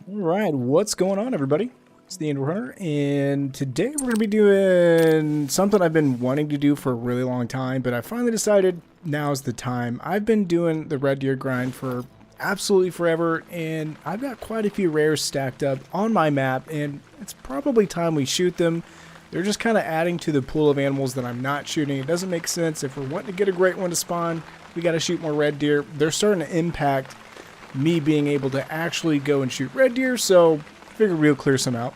All right, what's going on, everybody? It's the Thehunter, and today we're going to be doing something I've been wanting to do for a really long time, but I finally decided now's the time. I've been doing the red deer grind for absolutely forever, and I've got quite a few rares stacked up on my map, and it's probably time we shoot them. They're just kind of adding to the pool of animals that I'm not shooting. It doesn't make sense. If we're wanting to get a great one to spawn, we got to shoot more red deer. They're starting to impact me being able to actually go and shoot red deer, so I figured we'll clear some out.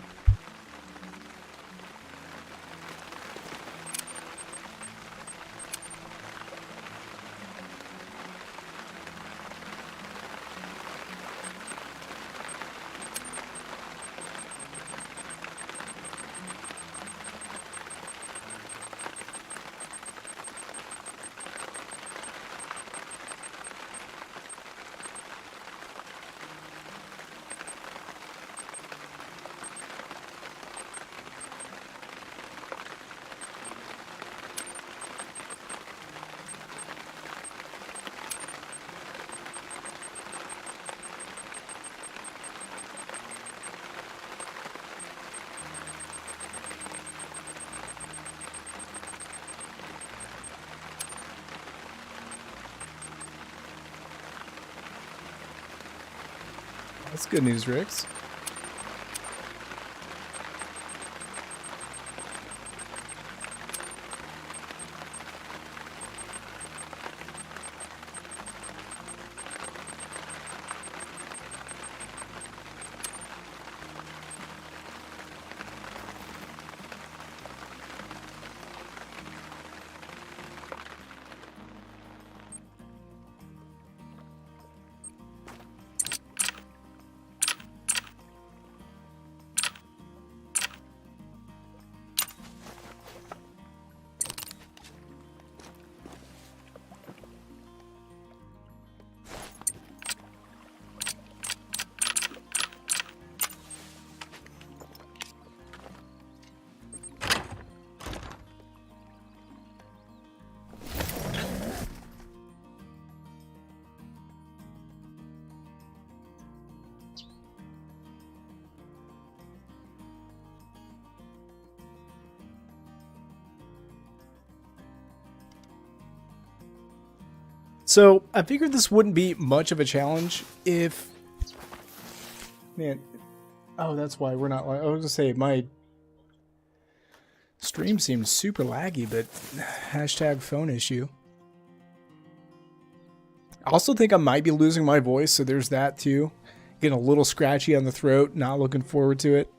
That's good news, Rix. So I figured this wouldn't be much of a challenge if... Man, oh, that's why we're not... I was going to say, my stream seems super laggy, but hashtag phone issue. I also think I might be losing my voice, so there's that too. Getting a little scratchy on the throat, not looking forward to it.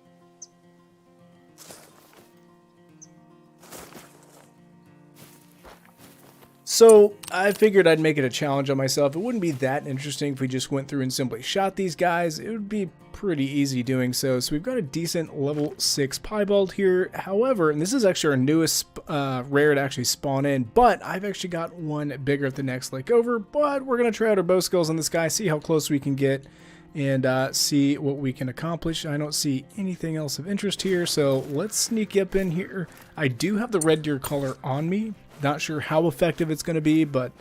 So I figured I'd make it a challenge on myself. It wouldn't be that interesting if we just went through and simply shot these guys. It would be pretty easy doing so. So we've got a decent level 6 piebald here. However, and this is actually our newest rare to actually spawn in, but I've actually got one bigger at the next lake over. But we're going to try out our bow skills on this guy, see how close we can get, and see what we can accomplish. I don't see anything else of interest here, so let's sneak up in here. I do have the red deer collar on me. Not sure how effective it's going to be, but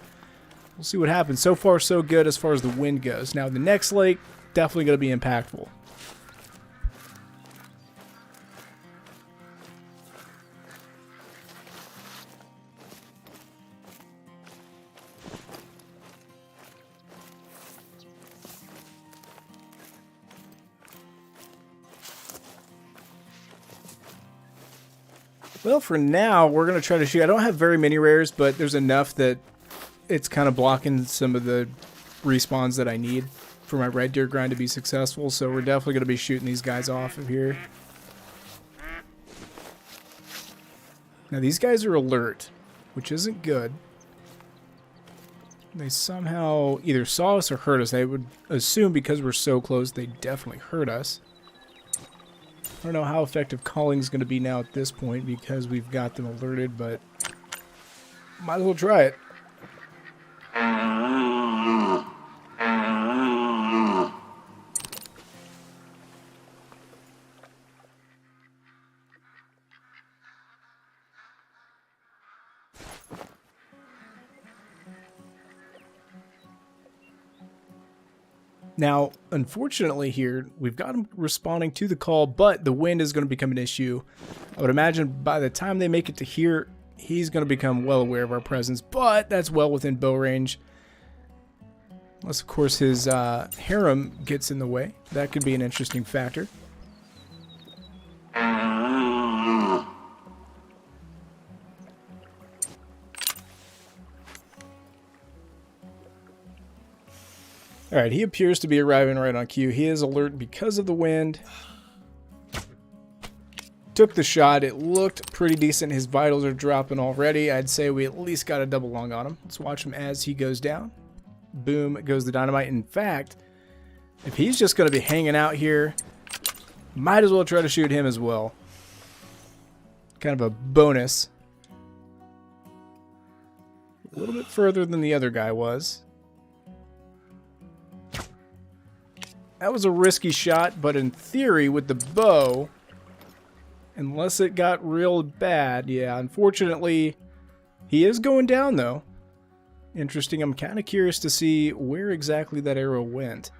we'll see what happens. So far, so good as far as the wind goes. Now, the next lake, definitely going to be impactful. Well, for now, we're going to try to shoot. I don't have very many rares, but there's enough that it's kind of blocking some of the respawns that I need for my red deer grind to be successful. So we're definitely going to be shooting these guys off of here. Now, these guys are alert, which isn't good. They somehow either saw us or heard us. I would assume because we're so close, they definitely heard us. I don't know how effective calling is going to be now at this point because we've got them alerted, but might as well try it. Now, unfortunately here, we've got them responding to the call, but the wind is going to become an issue. I would imagine by the time they make it to here, he's going to become well aware of our presence, but that's well within bow range. Unless, of course, his harem gets in the way. That could be an interesting factor. Alright, he appears to be arriving right on cue. He is alert because of the wind. Took the shot. It looked pretty decent. His vitals are dropping already. I'd say we at least got a double lung on him. Let's watch him as he goes down. Boom, goes the dynamite. In fact, if he's just going to be hanging out here, might as well try to shoot him as well. Kind of a bonus. A little bit further than the other guy was. That was a risky shot, but in theory, with the bow, unless it got real bad, yeah, unfortunately, he is going down, though. Interesting. I'm kind of curious to see where exactly that arrow went.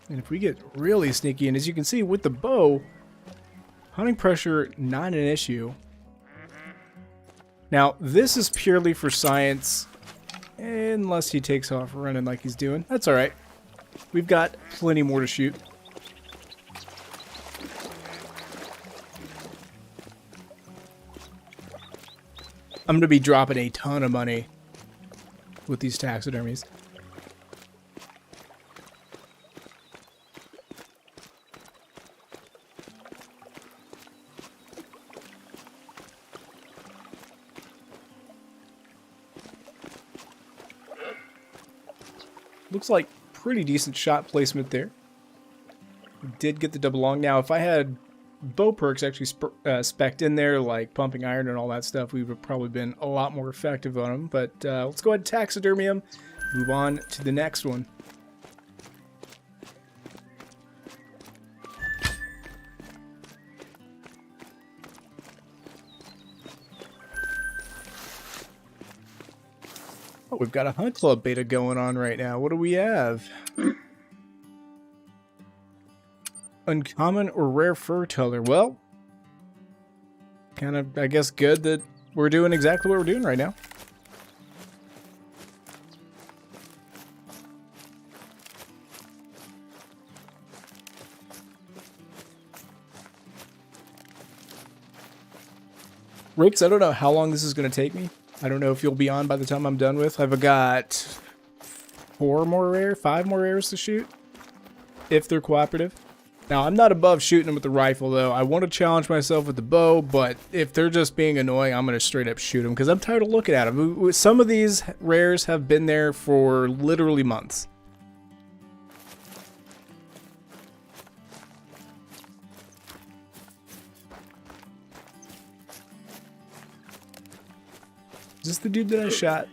And if we get really sneaky, and as you can see, with the bow, hunting pressure, not an issue. Now, this is purely for science, unless he takes off running like he's doing. That's all right. We've got plenty more to shoot. I'm going to be dropping a ton of money with these taxidermies. Looks like pretty decent shot placement there. We did get the double long. Now, if I had bow perks actually spec'd in there, like pumping iron and all that stuff, we would have probably been a lot more effective on them. But let's go ahead and taxidermy them. Move on to the next one. Oh, we've got a hunt club beta going on right now. What do we have? Uncommon or rare fur color. Well, kind of, I guess, good that we're doing exactly what we're doing right now. Ricks, I don't know how long this is going to take me. I don't know if you'll be on by the time I'm done with. I've got 5 more rares to shoot, if they're cooperative. Now, I'm not above shooting them with the rifle, though. I want to challenge myself with the bow, but if they're just being annoying, I'm going to straight up shoot them, because I'm tired of looking at them. Some of these rares have been there for literally months. Is this the dude that I shot?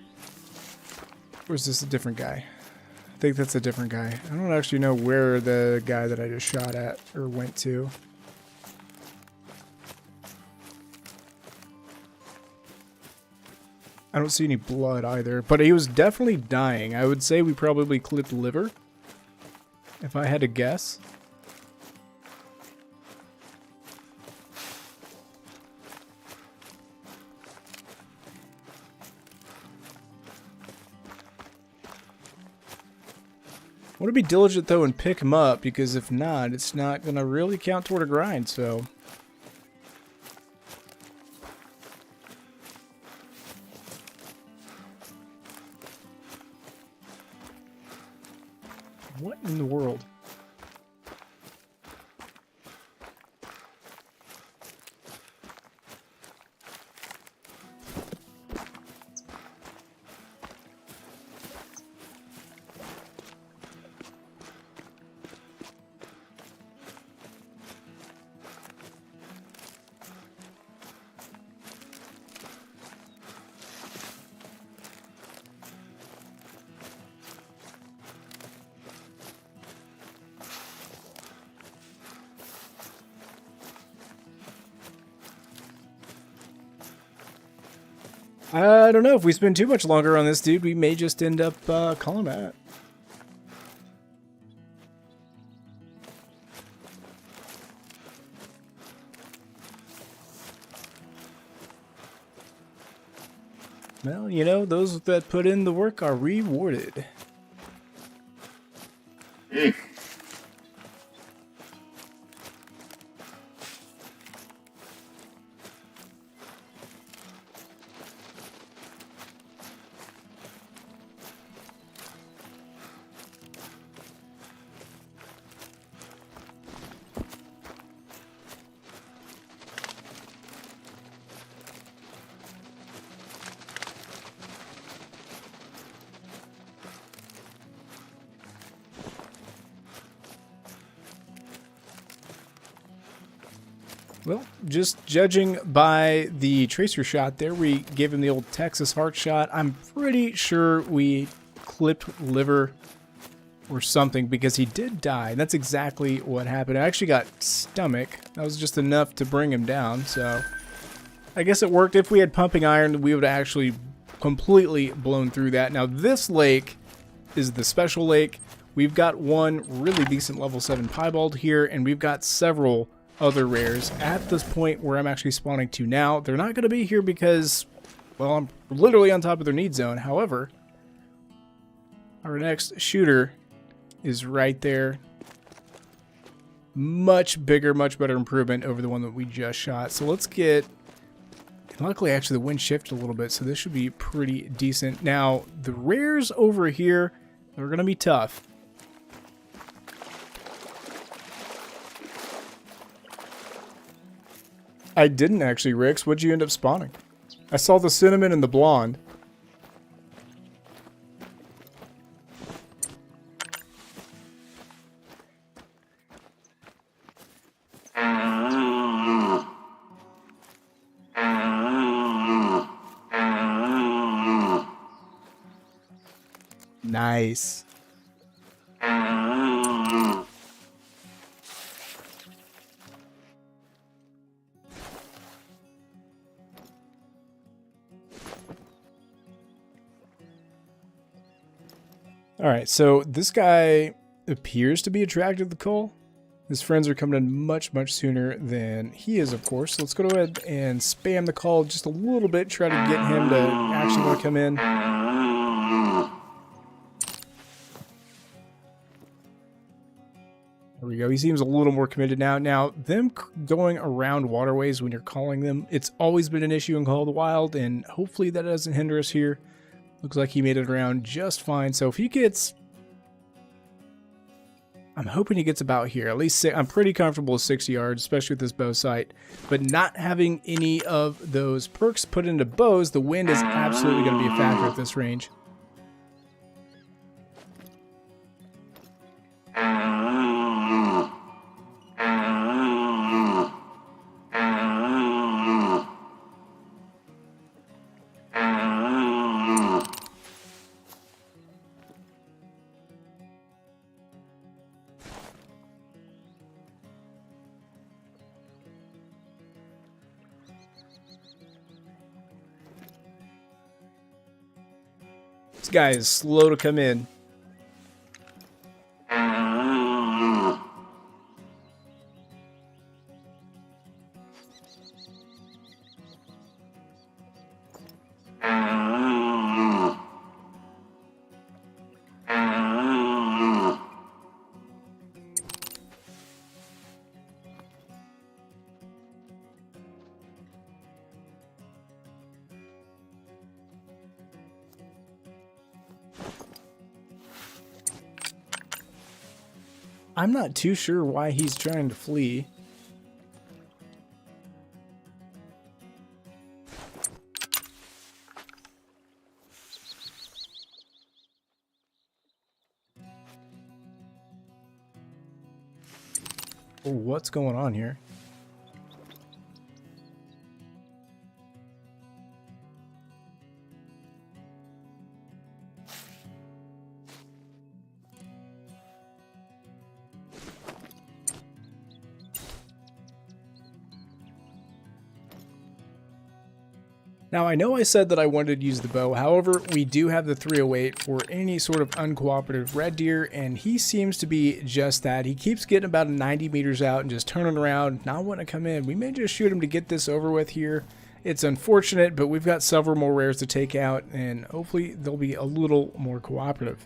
Or is this a different guy? I think that's a different guy. I don't actually know where the guy that I just shot at or went to. I don't see any blood either, but he was definitely dying. I would say we probably clipped liver, if I had to guess. I want to be diligent, though, and pick him up, because if not, it's not going to really count toward a grind, so... What in the world? I don't know. If we spend too much longer on this dude, we may just end up calling that. Well, you know, those that put in the work are rewarded. Well, just judging by the tracer shot there, we gave him the old Texas heart shot. I'm pretty sure we clipped liver or something, because he did die. That's exactly what happened. I actually got stomach. That was just enough to bring him down, so I guess it worked. If we had pumping iron, we would have actually completely blown through that. Now, this lake is the special lake. We've got one really decent level 7 piebald here, and we've got several other rares at this point where I'm actually spawning to now. They're not going to be here because, well, I'm literally on top of their need zone. However, our next shooter is right there. Much bigger, much better improvement over the one that we just shot. So let's get... Luckily, actually, the wind shifted a little bit, so this should be pretty decent. Now, the rares over here are going to be tough. I didn't actually, Rix. What'd you end up spawning? I saw the cinnamon and the blonde. Nice. Alright, so this guy appears to be attracted to the coal. His friends are coming in much, much sooner than he is, of course. So let's go ahead and spam the call just a little bit, try to get him to actually want to come in. we go. He seems a little more committed now. Now, them going around waterways when you're calling them, it's always been an issue in Call of the Wild, and hopefully that doesn't hinder us here. Looks like he made it around just fine. So if he gets... I'm hoping he gets about here. At least I'm pretty comfortable with 6 yards, especially with this bow sight. But not having any of those perks put into bows, the wind is absolutely going to be a factor at this range. This guy is slow to come in. I'm not too sure why he's trying to flee. Oh, what's going on here? Now, I know I said that I wanted to use the bow, however, we do have the 308 for any sort of uncooperative red deer, and he seems to be just that. He keeps getting about 90 meters out and just turning around, not wanting to come in. We may just shoot him to get this over with here. It's unfortunate, but we've got several more rares to take out, and hopefully they'll be a little more cooperative.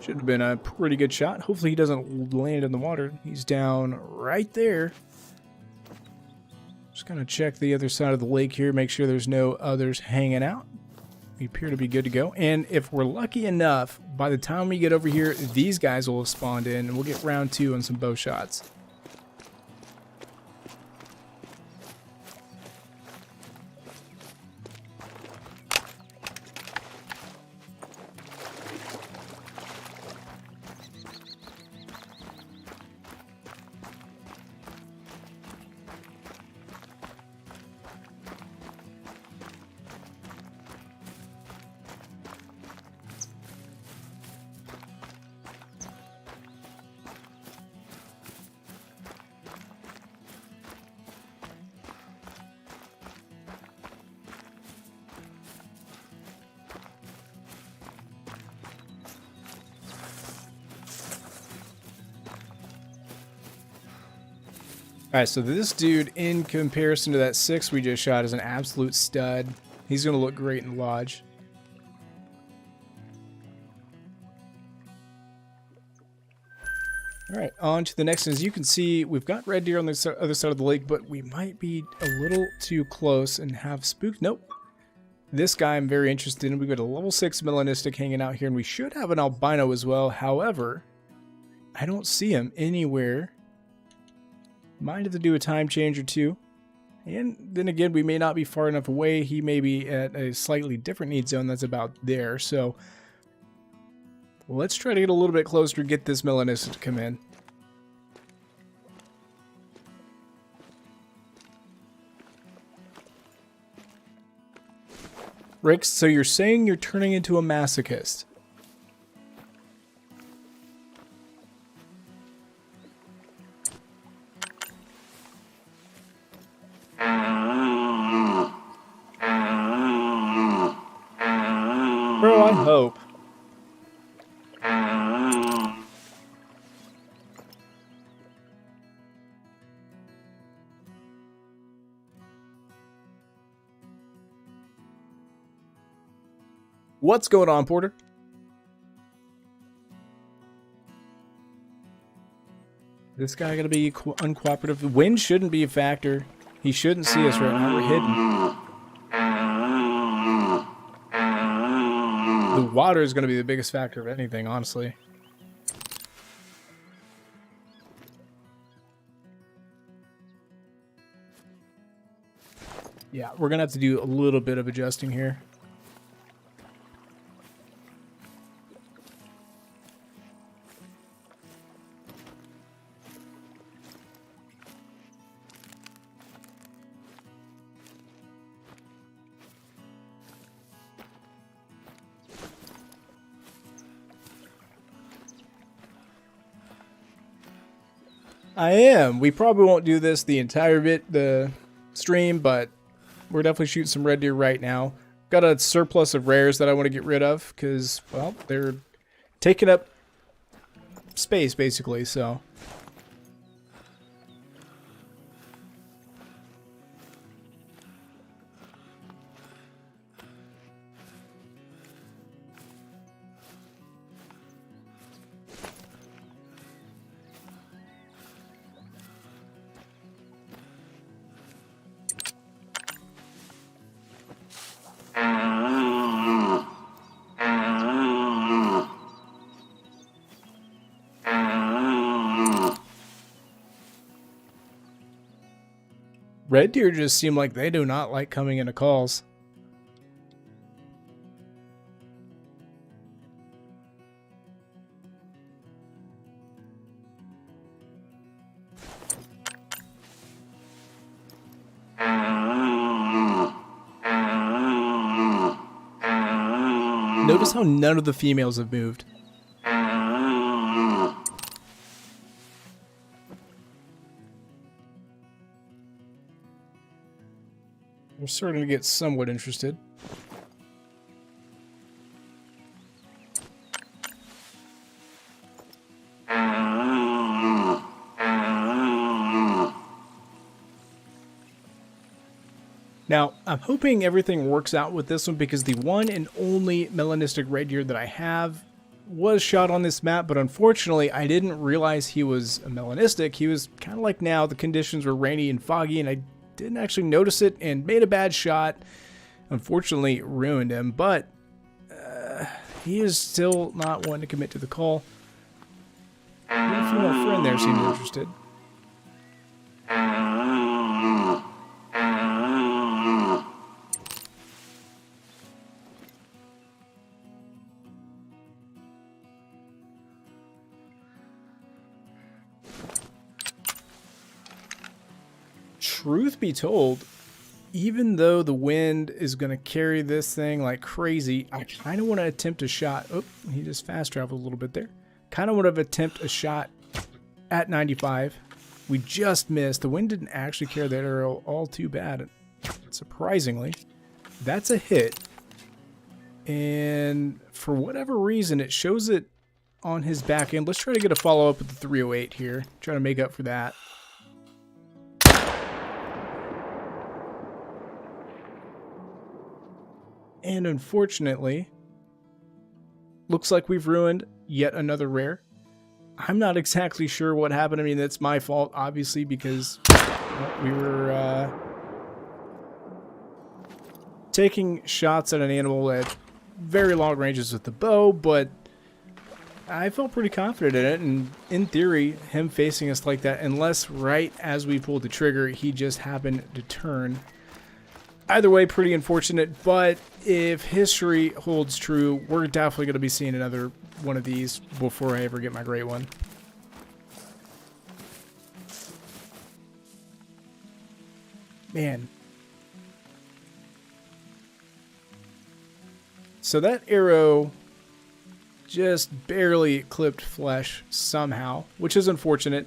Should have been a pretty good shot. Hopefully he doesn't land in the water. He's down right there. Just gonna check the other side of the lake here, make sure there's no others hanging out. We appear to be good to go. And if we're lucky enough, by the time we get over here, these guys will have spawned in, and we'll get round 2 on some bow shots. Alright, so this dude, in comparison to that 6 we just shot, is an absolute stud. He's going to look great in the lodge. Alright, on to the next. As you can see, we've got red deer on the other side of the lake, but we might be a little too close and have spook. Nope. This guy I'm very interested in. We've got a level 6 melanistic hanging out here, and we should have an albino as well. However, I don't see him anywhere. Might have to do a time change or two. And then again, we may not be far enough away. He may be at a slightly different need zone that's about there. So let's try to get a little bit closer to get this melanistic to come in. Rick, so you're saying you're turning into a masochist? I hope. What's going on, Porter? This guy gonna be uncooperative. The wind shouldn't be a factor. He shouldn't see us right now. We're hidden. The water is gonna be the biggest factor of anything, honestly. Yeah, we're gonna have to do a little bit of adjusting here. I am. We probably won't do this the entire the stream, but we're definitely shooting some red deer right now. Got a surplus of rares that I want to get rid of because, well, they're taking up space basically, so. Red deer just seem like they do not like coming into calls. Notice how none of the females have moved. We're starting to get somewhat interested. Now, I'm hoping everything works out with this one because the one and only melanistic red deer that I have was shot on this map, but unfortunately I didn't realize he was a melanistic. He was kind of like now, the conditions were rainy and foggy and I didn't actually notice it and made a bad shot. Unfortunately, ruined him, but he is still not wanting to commit to the call. A female friend there seemed interested. Truth be told, even though the wind is going to carry this thing like crazy, I kind of want to attempt a shot. Oh, he just fast traveled a little bit there. Kind of want to attempt a shot at 95. We just missed. The wind didn't actually carry that arrow all too bad. Surprisingly, that's a hit. And for whatever reason, it shows it on his back end. Let's try to get a follow-up with the 308 here. Try to make up for that. And unfortunately, looks like we've ruined yet another rare. I'm not exactly sure what happened. I mean, that's my fault, obviously, because we were taking shots at an animal at very long ranges with the bow, but I felt pretty confident in it. And in theory, him facing us like that, unless right as we pulled the trigger, he just happened to turn. Either way, pretty unfortunate, but if history holds true, we're definitely going to be seeing another one of these before I ever get my great one. Man. So that arrow just barely clipped flesh somehow, which is unfortunate.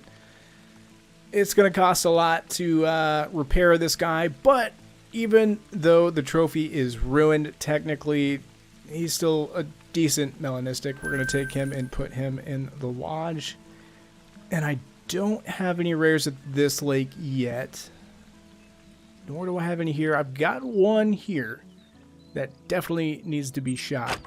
It's going to cost a lot to repair this guy, but even though the trophy is ruined, technically, he's still a decent melanistic. We're going to take him and put him in the lodge. And I don't have any rares at this lake yet. Nor do I have any here. I've got one here that definitely needs to be shot.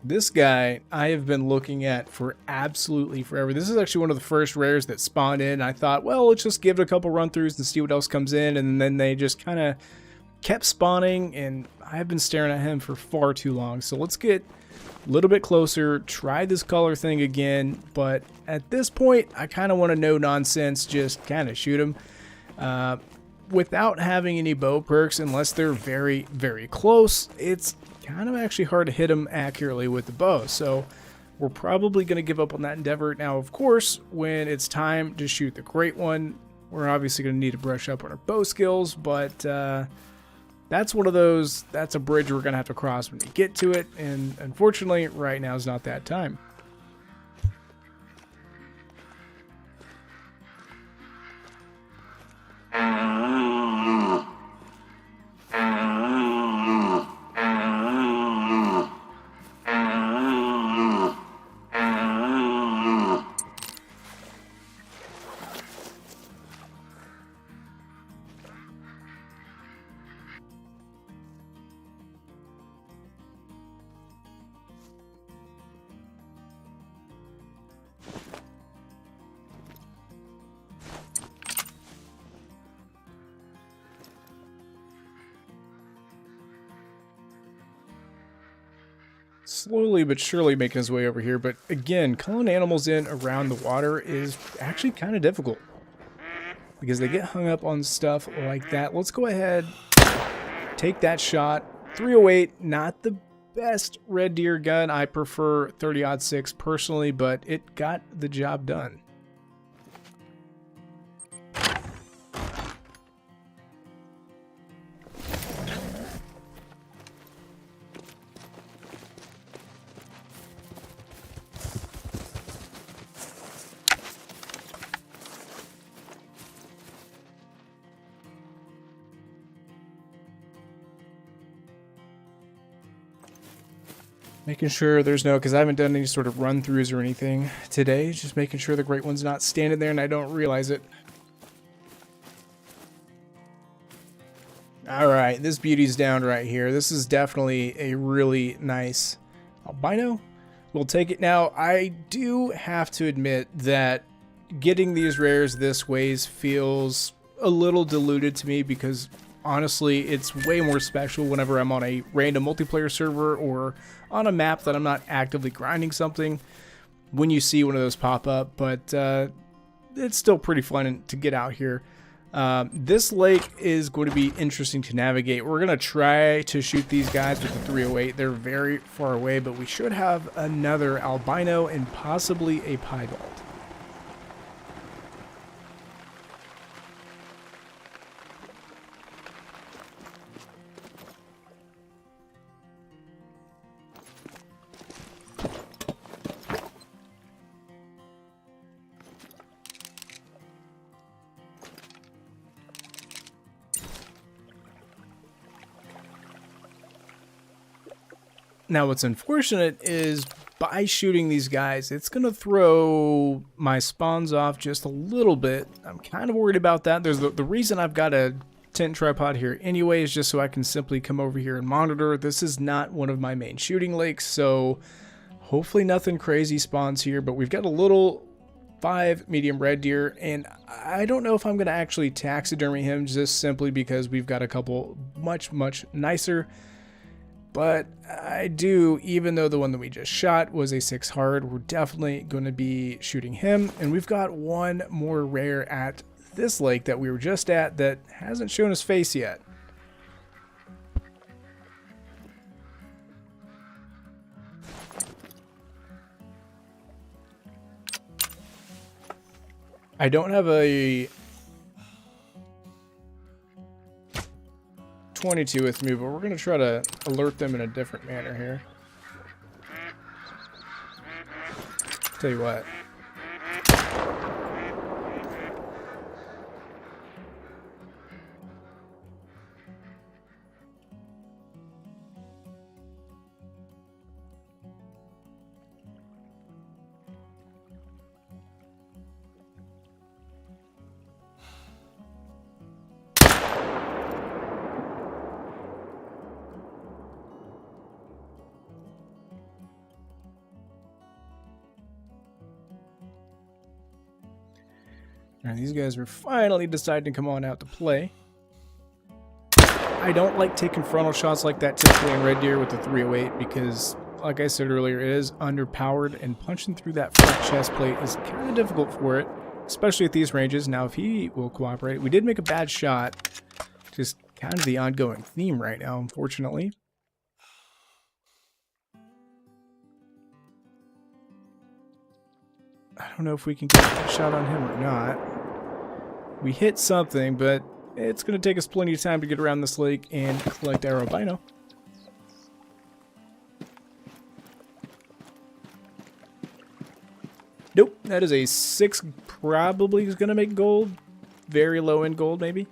This guy I have been looking at for absolutely forever. This is actually one of the first rares that spawned in. I thought, well, let's just give it a couple run-throughs and see what else comes in. And then they just kind of kept spawning, and I've been staring at him for far too long. So let's get a little bit closer, try this color thing again. But at this point, I kind of want to no nonsense, just kind of shoot him. Without having any bow perks, unless they're very, very close, it's kind of actually hard to hit them accurately with the bow. So we're probably going to give up on that endeavor. Now, of course, when it's time to shoot the great one, we're obviously going to need to brush up on our bow skills, but that's one of those, that's a bridge we're going to have to cross when we get to it, and unfortunately, right now is not that time. Slowly but surely making his way over here, but again, calling animals in around the water is actually kind of difficult because they get hung up on stuff like that. Let's go ahead, take that shot. 308, not the best red deer gun. I prefer 30-06 personally, but it got the job done. Making sure there's no, because I haven't done any sort of run-throughs or anything today. Just making sure the great one's not standing there and I don't realize it. Alright, this beauty's down right here. This is definitely a really nice albino. We'll take it now. I do have to admit that getting these rares this ways feels a little diluted to me because honestly, it's way more special whenever I'm on a random multiplayer server or on a map that I'm not actively grinding something when you see one of those pop up, but it's still pretty fun to get out here. This lake is going to be interesting to navigate. We're going to try to shoot these guys with the 308. They're very far away, but we should have another albino and possibly a piebald. Now, what's unfortunate is by shooting these guys, it's going to throw my spawns off just a little bit. I'm kind of worried about that. There's the reason I've got a tent tripod here anyway is just so I can simply come over here and monitor. This is not one of my main shooting lakes, so hopefully nothing crazy spawns here, but we've got a little 5 medium red deer, and I don't know if I'm going to actually taxidermy him just simply because we've got a couple much nicer. But I do, even though the one that we just shot was a 6 hard, we're definitely going to be shooting him. And we've got one more rare at this lake that we were just at that hasn't shown his face yet. I don't have a 22 with me, but we're going to try to alert them in a different manner here. Tell you what. Alright, these guys are finally deciding to come on out to play. I don't like taking frontal shots like that typically in Red Deer with the 308 because, like I said earlier, it is underpowered and punching through that front chest plate is kind of difficult for it, especially at these ranges. Now, if he will cooperate, we did make a bad shot. Just kind of the ongoing theme right now, unfortunately. I don't know if we can get a shot on him or not. We hit something, but it's going to take us plenty of time to get around this lake and collect our albino. Nope, that is a 6, probably is going to make gold. Very low end gold, maybe.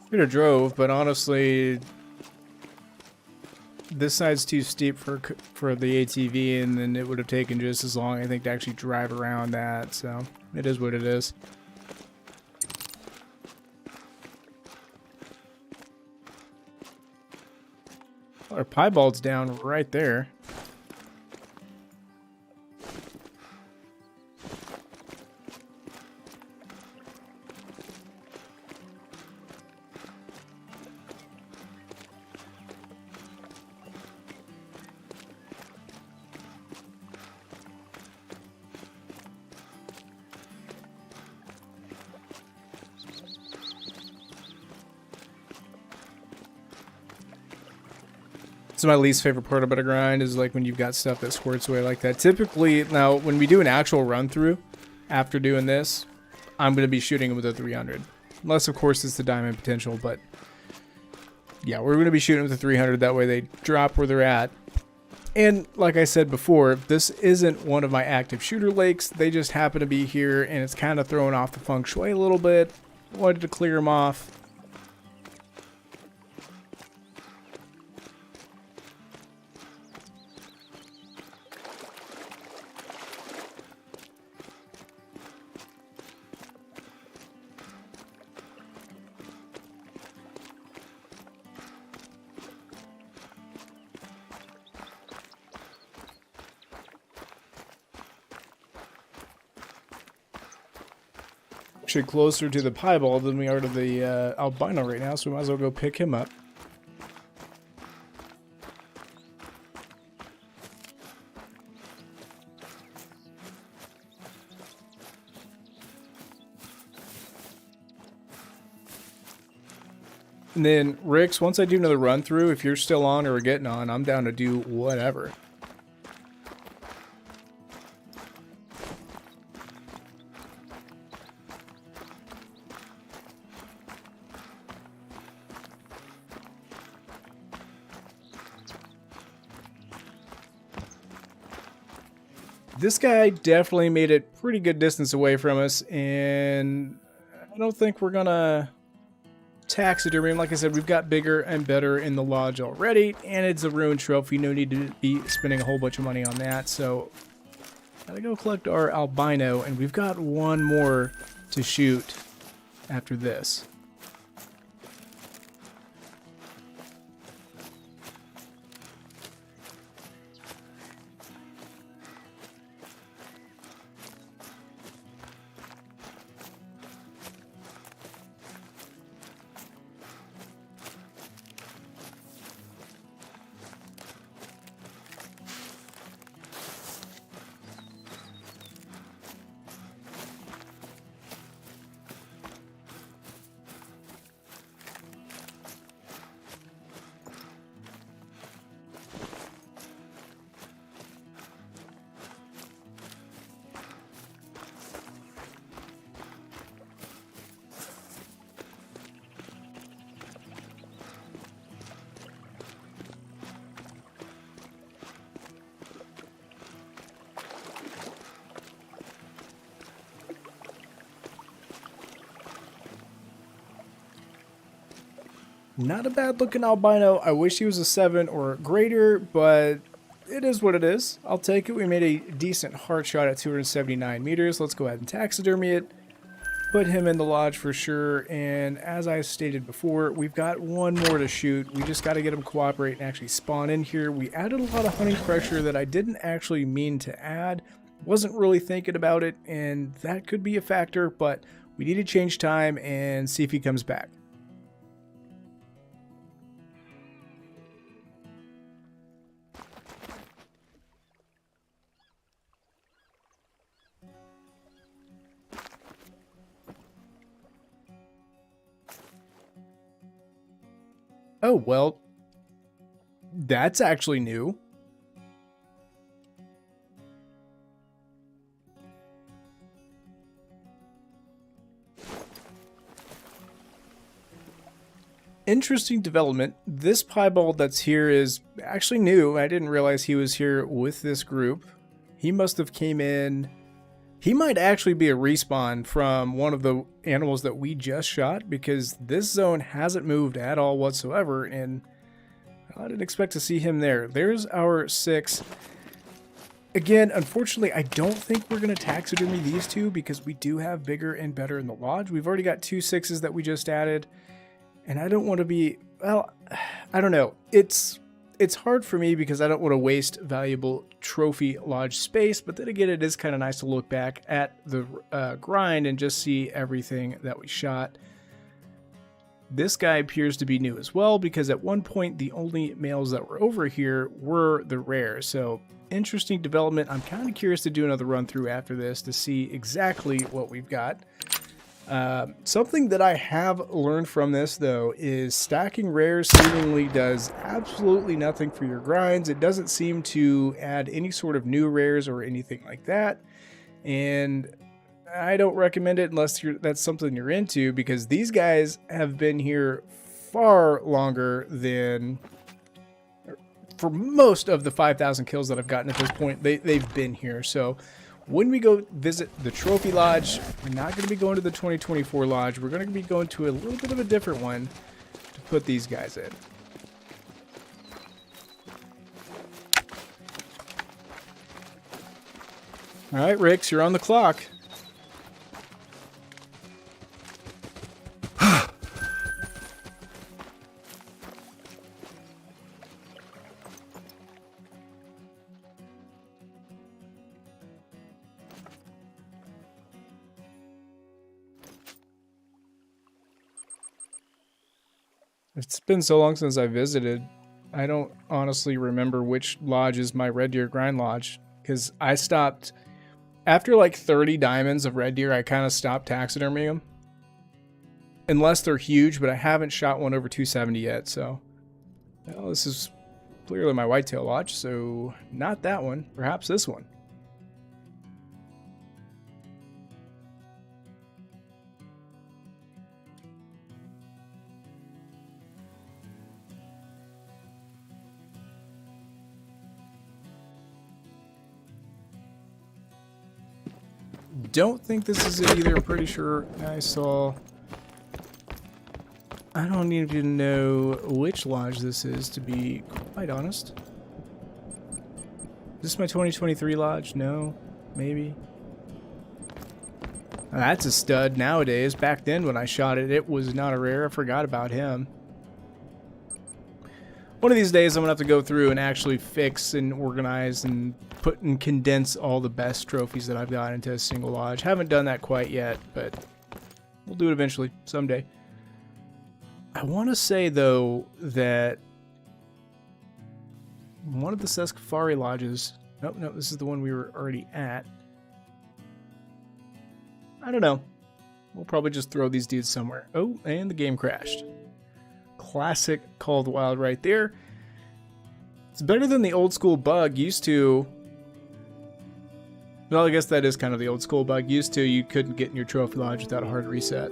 Could have drove, but honestly, this side's too steep for the ATV, and then it would have taken just as long, I think, to actually drive around that. So it is what it is. Our piebald's down right there. It's my least favorite part about a grind is like when you've got stuff that squirts away like that. Typically, now when we do an actual run through after doing this, I'm going to be shooting with a 300. Unless, of course, it's the diamond potential, but yeah, we're going to be shooting with a 300. That way they drop where they're at. And like I said before, this isn't one of my active shooter lakes. They just happen to be here, and it's kind of throwing off the feng shui a little bit. Wanted to clear them off. Actually closer to the piebald than we are to the albino right now, so we might as well go pick him up. And then, Rix, once I do another run through, if you're still on or getting on, I'm down to do whatever. This guy definitely made it pretty good distance away from us, and I don't think we're gonna taxidermy him. Like I said, we've got bigger and better in the lodge already, and it's a ruined trophy. No need to be spending a whole bunch of money on that. So gotta go collect our albino, and we've got one more to shoot after this. Not a bad looking albino. I wish he was a 7 or greater, but it is what it is. I'll take it. We made a decent heart shot at 279 meters. Let's go ahead and taxidermy it. Put him in the lodge for sure. And as I stated before, we've got one more to shoot. We just got to get him to cooperate and actually spawn in here. We added a lot of hunting pressure that I didn't actually mean to add. Wasn't really thinking about it, and that could be a factor, but we need to change time and see if he comes back. Oh, well, that's actually new. Interesting development. This piebald that's here is actually new. I didn't realize he was here with this group. He must have came in. He might actually be a respawn from one of the animals that we just shot, because this zone hasn't moved at all whatsoever, and I didn't expect to see him there. There's our 6. Again, unfortunately, I don't think we're going to taxidermy these two because we do have bigger and better in the lodge. We've already got 2 6s that we just added, and I don't want to be, well, I don't know. It's hard for me because I don't want to waste valuable trophy lodge space, but then again, it is kind of nice to look back at the grind and just see everything that we shot. This guy appears to be new as well, because at one point the only males that were over here were the rares. So interesting development. I'm kind of curious to do another run through after this to see exactly what we've got. Something that I have learned from this, though, is stacking rares seemingly does absolutely nothing for your grinds. It doesn't seem to add any sort of new rares or anything like that, and I don't recommend it unless that's something you're into, because these guys have been here far longer than, for most of the 5,000 kills that I've gotten at this point, they've been here. So when we go visit the Trophy Lodge, we're not going to be going to the 2024 Lodge. We're going to be going to a little bit of a different one to put these guys in. All right, Rix, you're on the clock. It's been so long since I visited, I don't honestly remember which lodge is my red deer grind lodge, because I stopped, after like 30 diamonds of red deer, I kind of stopped taxidermying them. Unless they're huge, but I haven't shot one over 270 yet, so. Well, this is clearly my whitetail lodge, so not that one, perhaps this one. Don't think this is it either. I'm pretty sure I saw I don't even know which lodge this is, to be quite honest. Is this my 2023 lodge? No. Maybe. Oh, that's a stud nowadays. Back then when I shot it, it was not a rare. I forgot about him. One of these days I'm going to have to go through and actually fix and organize and put and condense all the best trophies that I've got into a single lodge. Haven't done that quite yet, but we'll do it eventually, someday. I want to say, though, that one of the Seskafari lodges... Nope, no, this is the one we were already at. I don't know. We'll probably just throw these dudes somewhere. Oh, and the game crashed. Classic Call of the Wild right there. It's better than the old school bug. Used to... Well, I guess that is kind of the old school bug. Used to, you couldn't get in your trophy lodge without a hard reset.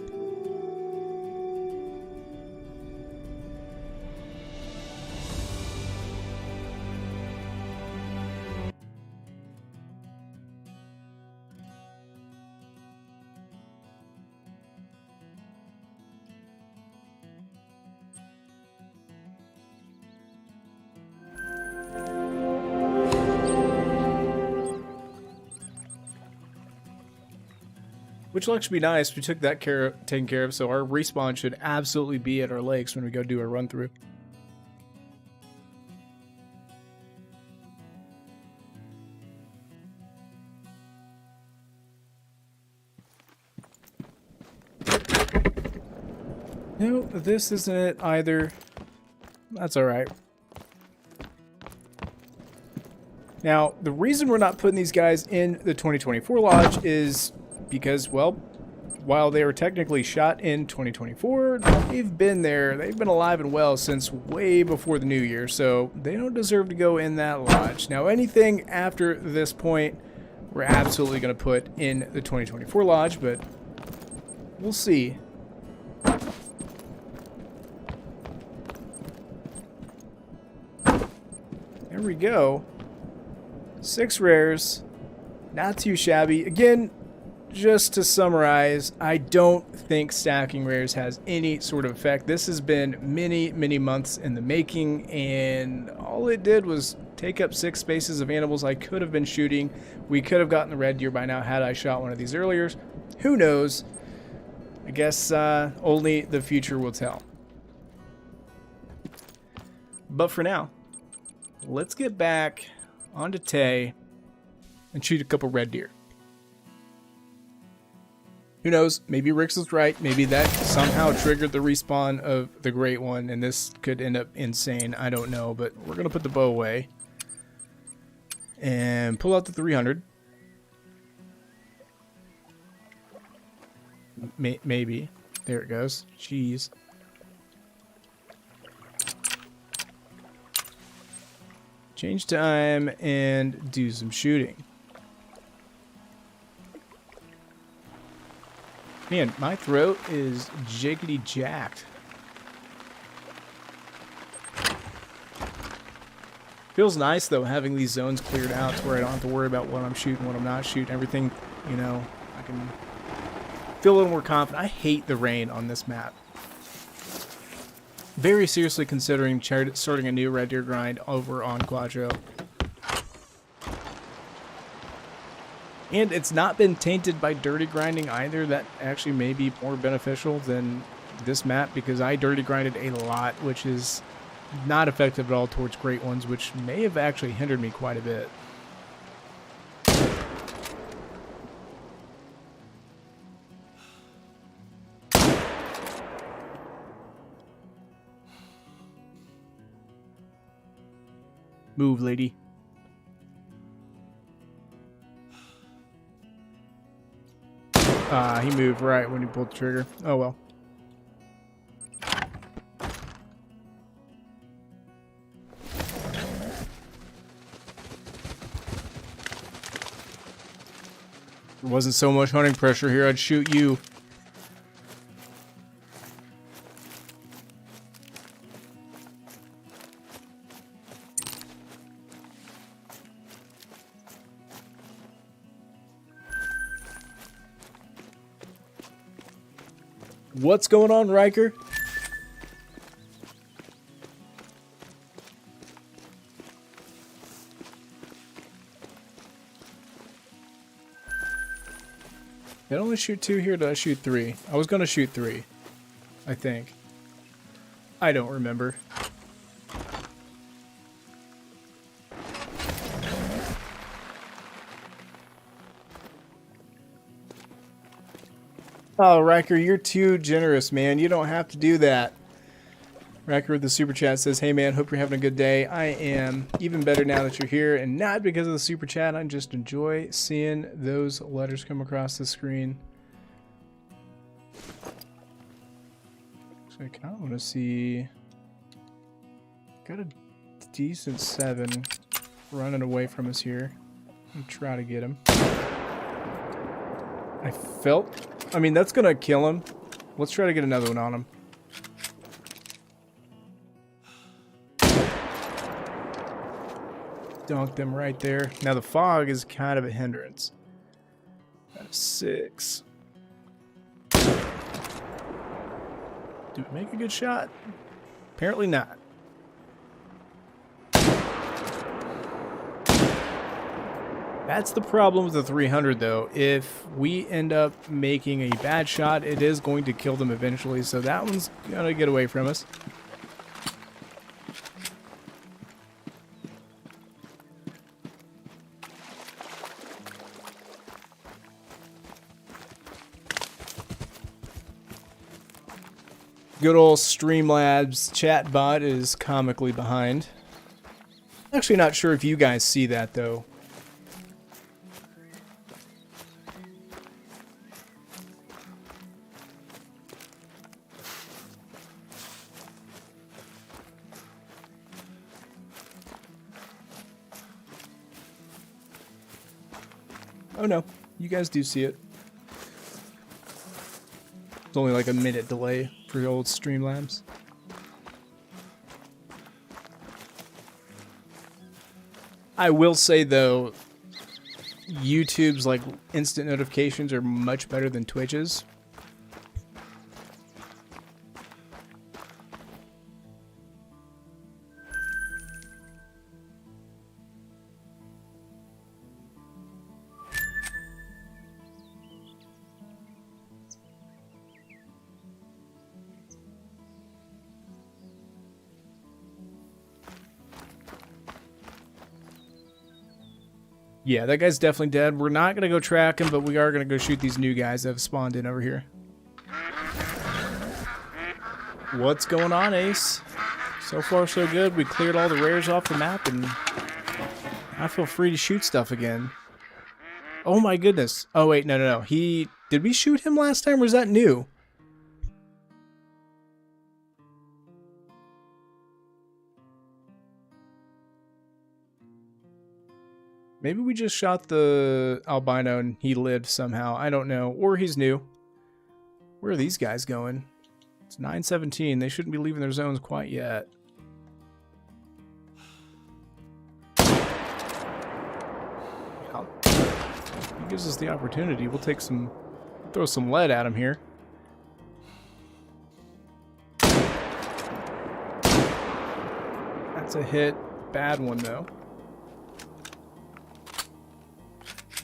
Which will actually be nice. We took that taken care of, so our respawn should absolutely be at our lakes when we go do a run through. No, this isn't it either. That's alright. Now, the reason we're not putting these guys in the 2024 lodge is because, well, while they were technically shot in 2024, they've been there. They've been alive and well since way before the new year, so they don't deserve to go in that lodge. Now, anything after this point, we're absolutely going to put in the 2024 lodge, but we'll see. There we go. 6 rares. Not too shabby. Again, just to summarize, I don't think stacking rares has any sort of effect. This has been many, many months in the making, and all it did was take up 6 spaces of animals I could have been shooting. We could have gotten the red deer by now had I shot one of these earlier. Who knows? I guess only the future will tell. But for now, let's get back onto Tay and shoot a couple red deer. Who knows? Maybe Rix was right. Maybe that somehow triggered the respawn of the great one, and this could end up insane. I don't know, but we're going to put the bow away and pull out the 300. Maybe. There it goes. Jeez. Change time and do some shooting. Man, my throat is jiggity jacked. Feels nice though having these zones cleared out to where I don't have to worry about what I'm shooting, what I'm not shooting. Everything, you know, I can feel a little more confident. I hate the rain on this map. Very seriously considering starting a new red deer grind over on Quadro. And it's not been tainted by dirty grinding either. That actually may be more beneficial than this map because I dirty grinded a lot, which is not effective at all towards great ones, which may have actually hindered me quite a bit. Move, lady. He moved right when he pulled the trigger. Oh well. There wasn't so much hunting pressure here, I'd shoot you. What's going on, Riker? Did I only shoot 2 here? Did I shoot 3? I was going to shoot 3, I think. I don't remember. Oh, Riker, you're too generous, man. You don't have to do that. Riker with the super chat says, hey, man, hope you're having a good day. I am even better now that you're here, and not because of the super chat. I just enjoy seeing those letters come across the screen. So I kind of want to see... Got a decent 7 running away from us here. I'm gonna try to get him. I mean, that's gonna kill him. Let's try to get another one on him. Dunked him right there. Now the fog is kind of a hindrance. Got a 6. Do we make a good shot? Apparently not. That's the problem with the 300, though. If we end up making a bad shot, it is going to kill them eventually, so that one's gonna get away from us. Good old Streamlabs chat bot is comically behind. Actually not sure if you guys see that, though. Oh no, you guys do see it. It's only like a minute delay for the old Streamlabs. I will say though, YouTube's like instant notifications are much better than Twitch's. Yeah, that guy's definitely dead. We're not going to go track him, but we are going to go shoot these new guys that have spawned in over here. What's going on, Ace? So far, so good. We cleared all the rares off the map, and I feel free to shoot stuff again. Oh my goodness. Oh wait, no. Did we shoot him last time, or was that new? Maybe we just shot the albino and he lived somehow. I don't know. Or he's new. Where are these guys going? It's 9:17. They shouldn't be leaving their zones quite yet. He gives us the opportunity. We'll take some... throw some lead at him here. That's a hit. Bad one, though.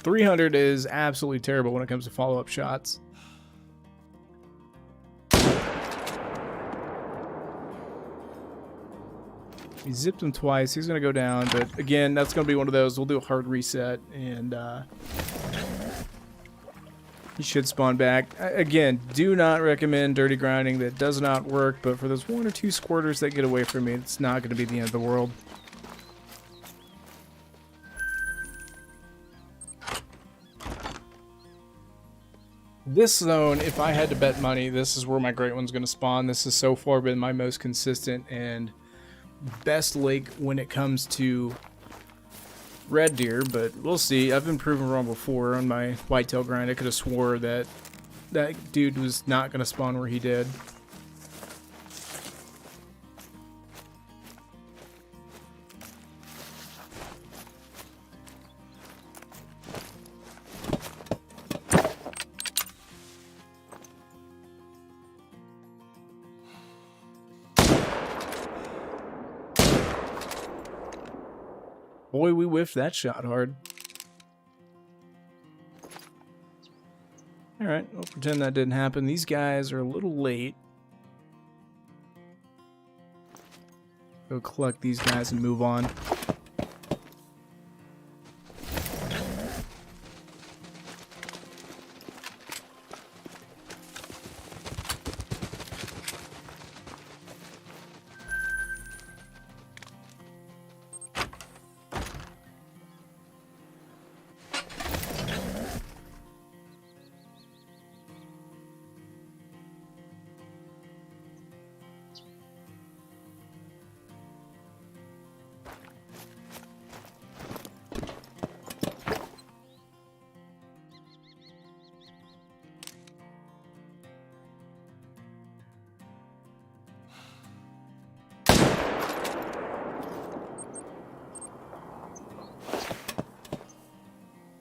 300 is absolutely terrible when it comes to follow-up shots. We zipped him twice. He's going to go down, but again, that's going to be one of those. We'll do a hard reset, and he should spawn back. Again, do not recommend dirty grinding. That does not work, but for those 1 or 2 squirters that get away from me, it's not going to be the end of the world. This zone, if I had to bet money, this is where my great one's going to spawn. This has so far been my most consistent and best lake when it comes to red deer, but we'll see. I've been proven wrong before on my whitetail grind. I could have swore that that dude was not going to spawn where he did. Boy, we whiffed that shot hard. Alright, we'll pretend that didn't happen. These guys are a little late. Go collect these guys and move on.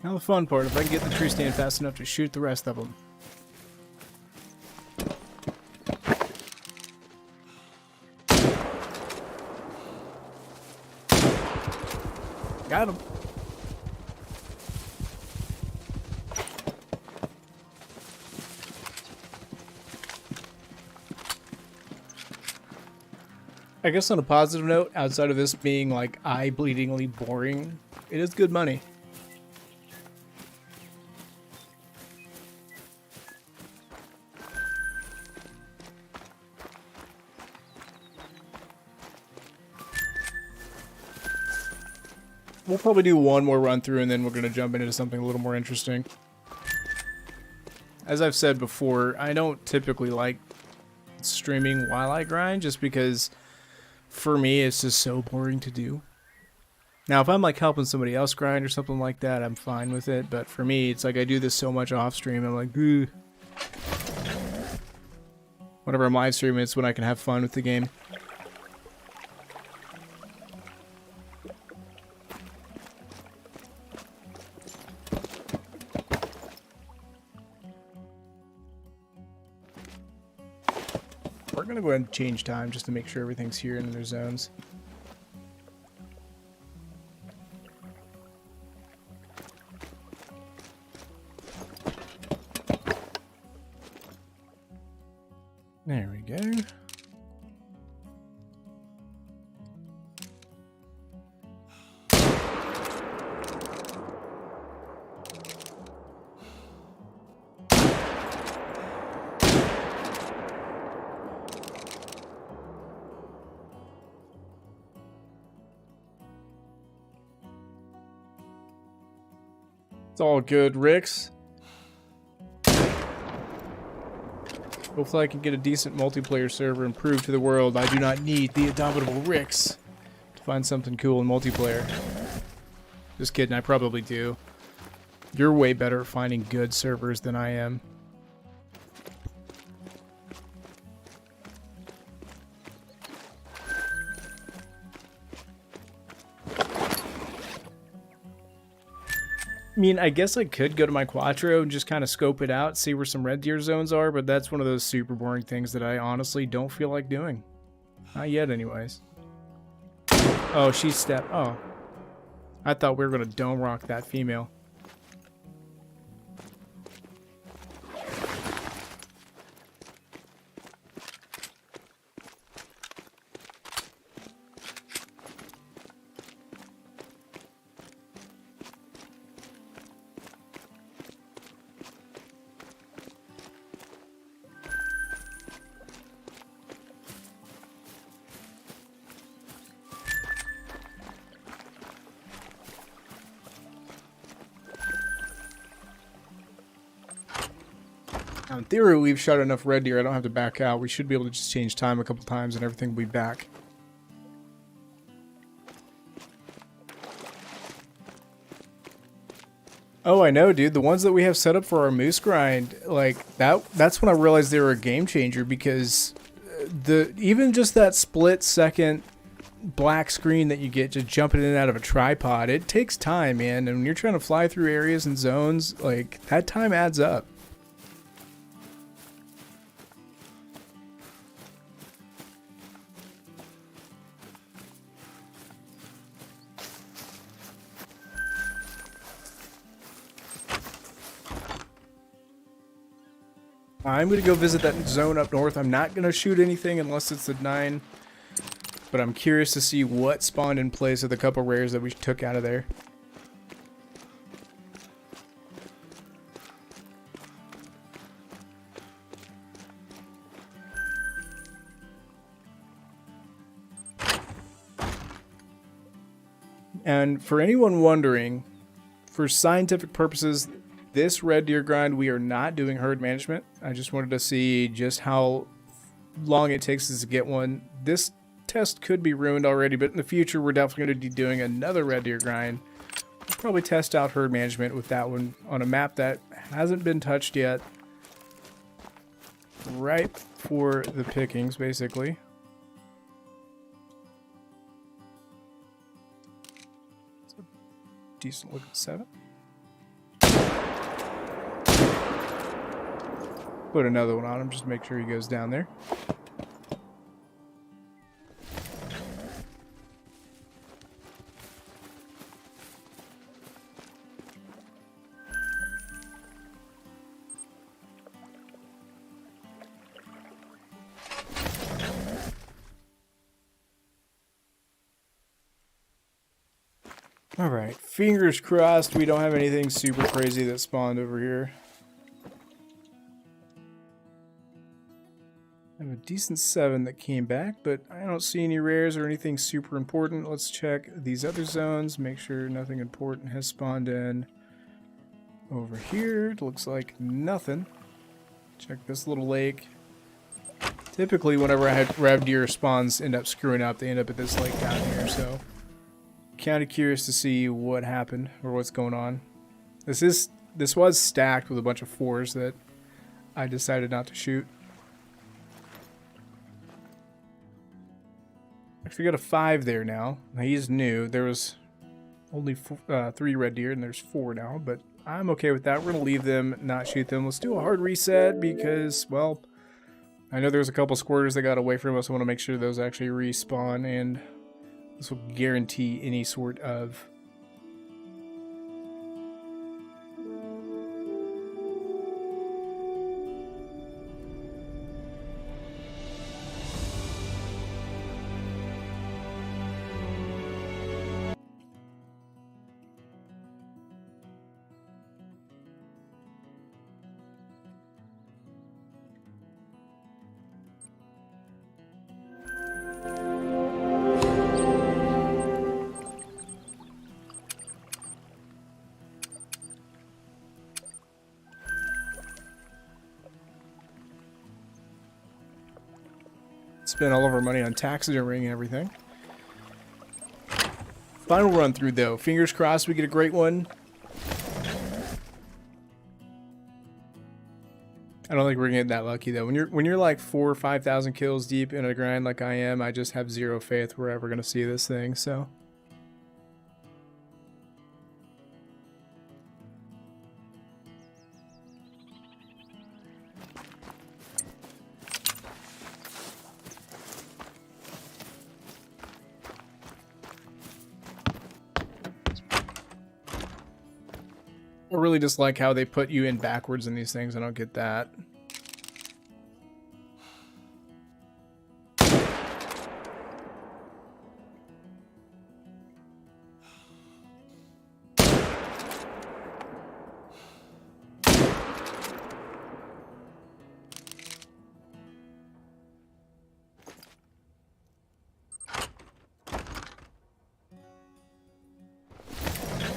Now the fun part, if I can get the tree stand fast enough to shoot the rest of them. Got him. I guess on a positive note, outside of this being like eye-bleedingly boring, it is good money. We'll probably do one more run through and then we're going to jump into something a little more interesting. As I've said before, I don't typically like streaming while I grind just because for me it's just so boring to do. Now if I'm like helping somebody else grind or something like that, I'm fine with it, but for me it's like I do this so much off stream, I'm like, ugh. Whenever I'm live streaming, it's when I can have fun with the game. We're going to go ahead and change time just to make sure everything's here in their zones. There we go. It's all good, Ricks. Hopefully I can get a decent multiplayer server and prove to the world I do not need the abominable Ricks to find something cool in multiplayer. Just kidding, I probably do. You're way better at finding good servers than I am. I mean, I guess I could go to my Quattro and just kind of scope it out, see where some red deer zones are, but that's one of those super boring things that I honestly don't feel like doing. Not yet, anyways. Oh, she's stepped. Oh. I thought we were going to dome rock that female. Now, in theory, we've shot enough red deer, I don't have to back out. We should be able to just change time a couple times and everything will be back. Oh, I know, dude. The ones that we have set up for our moose grind, like, that's when I realized they were a game changer because even just that split second black screen that you get just jumping in and out of a tripod, it takes time, man. And when you're trying to fly through areas and zones, like, that time adds up. I'm going to go visit that zone up north. I'm not going to shoot anything unless it's a 9. But I'm curious to see what spawned in place of the couple rares that we took out of there. And for anyone wondering, for scientific purposes, this red deer grind, we are not doing herd management. I just wanted to see just how long it takes us to get one. This test could be ruined already, but in the future, we're definitely going to be doing another red deer grind. We'll probably test out herd management with that one on a map that hasn't been touched yet. Right for the pickings, basically. It's a decent looking 7. Put another one on him just to make sure he goes down there. Alright, fingers crossed we don't have anything super crazy that spawned over here. I have a decent 7 that came back, but I don't see any rares or anything super important. Let's check these other zones, make sure nothing important has spawned in. Over here, it looks like nothing. Check this little lake. Typically, whenever I have rav deer spawns end up screwing up, they end up at this lake down here, so kind of curious to see what happened or what's going on. This was stacked with a bunch of 4s that I decided not to shoot. Actually got a 5 there now. He's new. There was only 3 red deer and there's 4 now, but I'm okay with that. We're gonna leave them, not shoot them. Let's do a hard reset because, well, I know there's a couple squirters that got away from us. I want to make sure those actually respawn, and this will guarantee any sort of spend all of our money on taxidermy and everything. Final run through though. Fingers crossed we get a great one. I don't think we're getting that lucky though. When you're like 4,000 or 5,000 kills deep in a grind like I am, I just have zero faith we're ever gonna see this thing. So. I really just like how they put you in backwards in these things. I don't get that.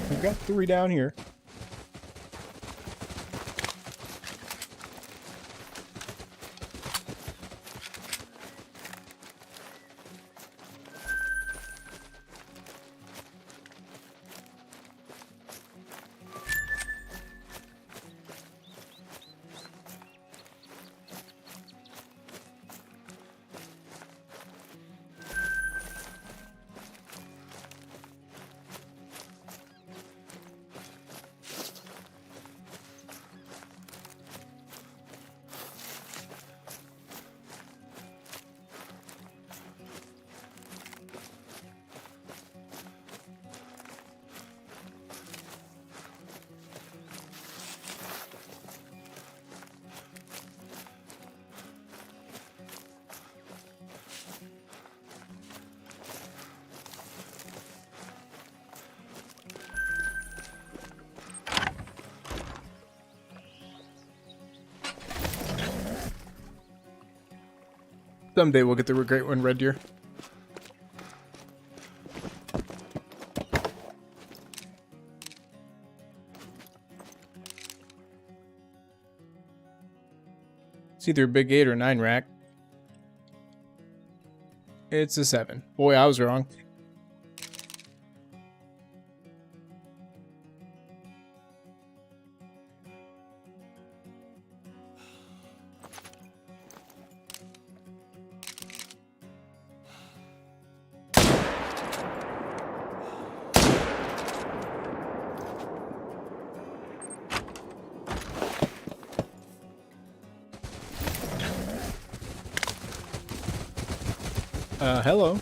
We've got 3 down here. Someday we'll get the great one, Red Deer. It's either a big 8 or 9 rack. It's a 7. Boy, I was wrong. Hello.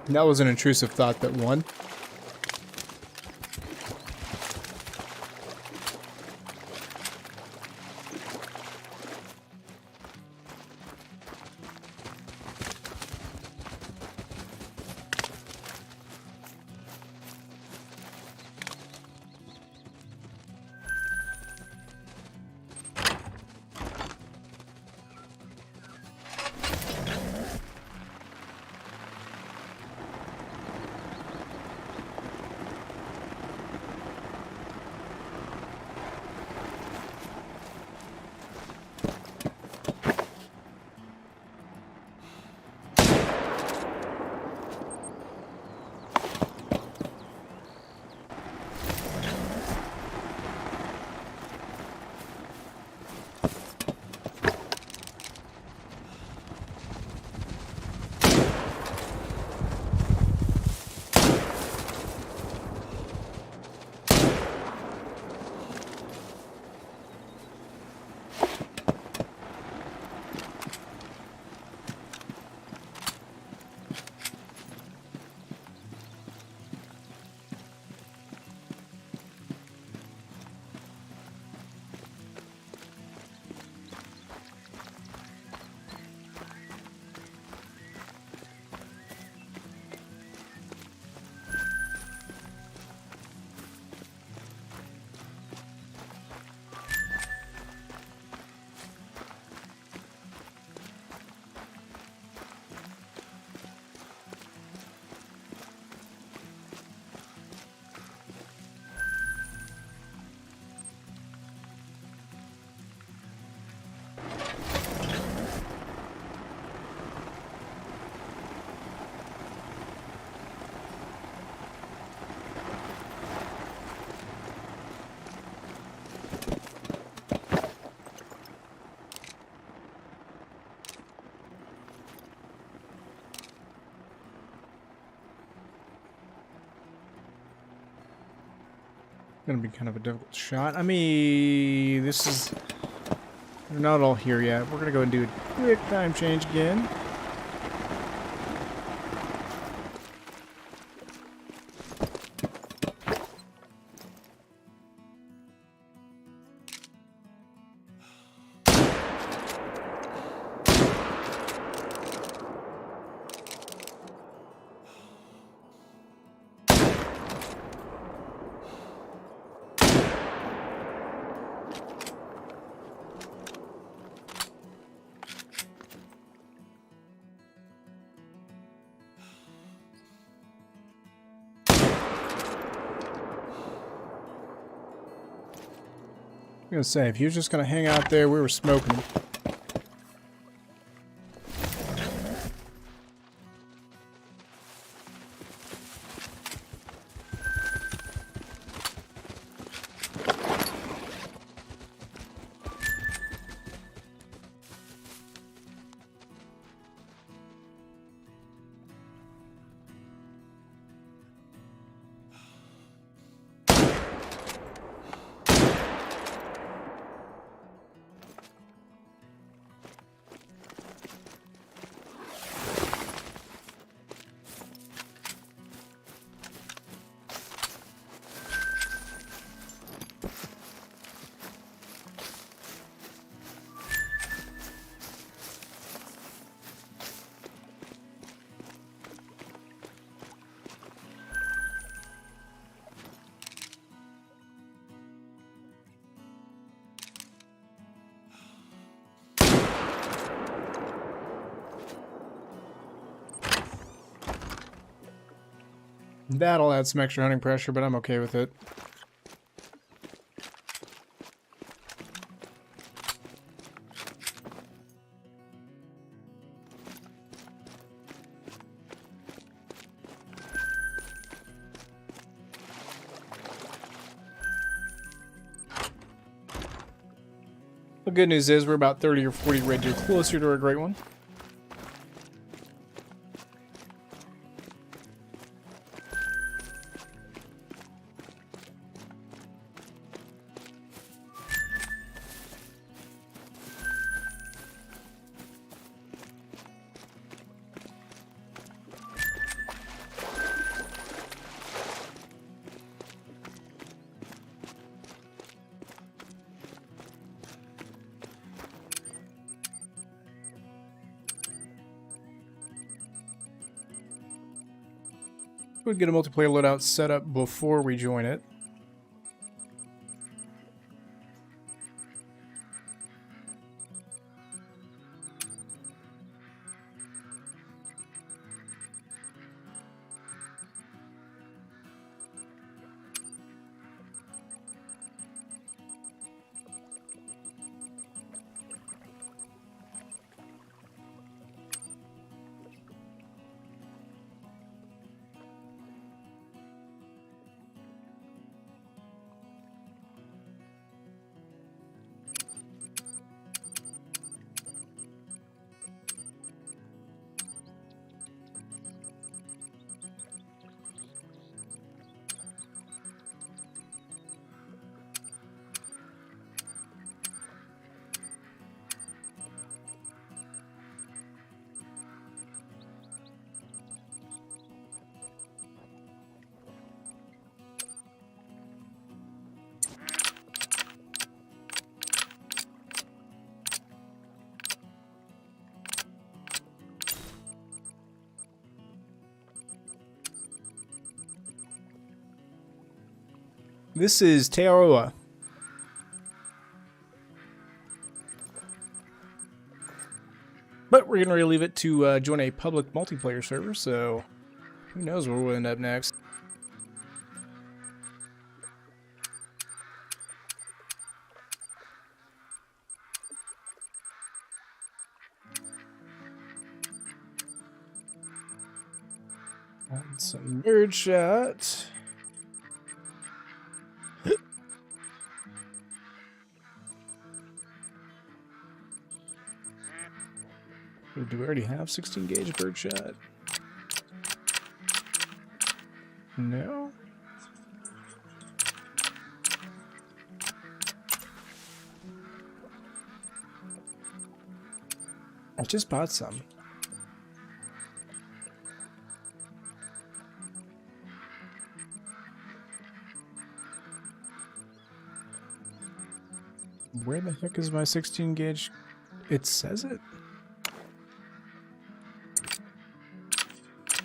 That was an intrusive thought that won. Gonna be kind of a difficult shot. I mean, this is... We're not all here yet. We're gonna go and do a quick time change again. I was gonna say, if he was just gonna hang out there, we were smoking him. That'll add some extra hunting pressure, but I'm okay with it. The good news is we're about 30 or 40 red deer closer to our great one. We'll get a multiplayer loadout set up before we join it. This is Tearoa. But we're going to leave it to join a public multiplayer server, so who knows where we'll end up next. And some bird shot. Do we already have 16 gauge birdshot? No. I just bought some. Where the heck is my 16 gauge? It says it.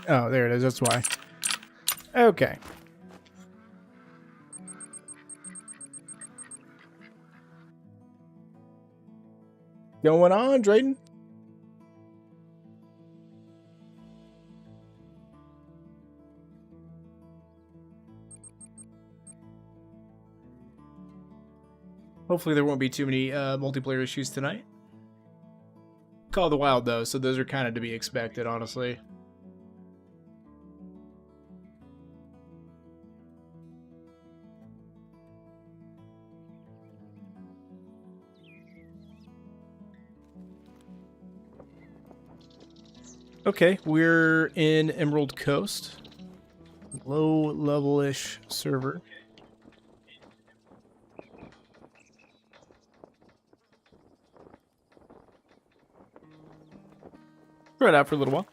Oh, there it is. That's why. Okay. Going on, Drayden? Hopefully there won't be too many multiplayer issues tonight. Call of the Wild, though, so those are kind of to be expected, honestly. Okay, we're in Emerald Coast. Low level-ish server. Try it out for a little while.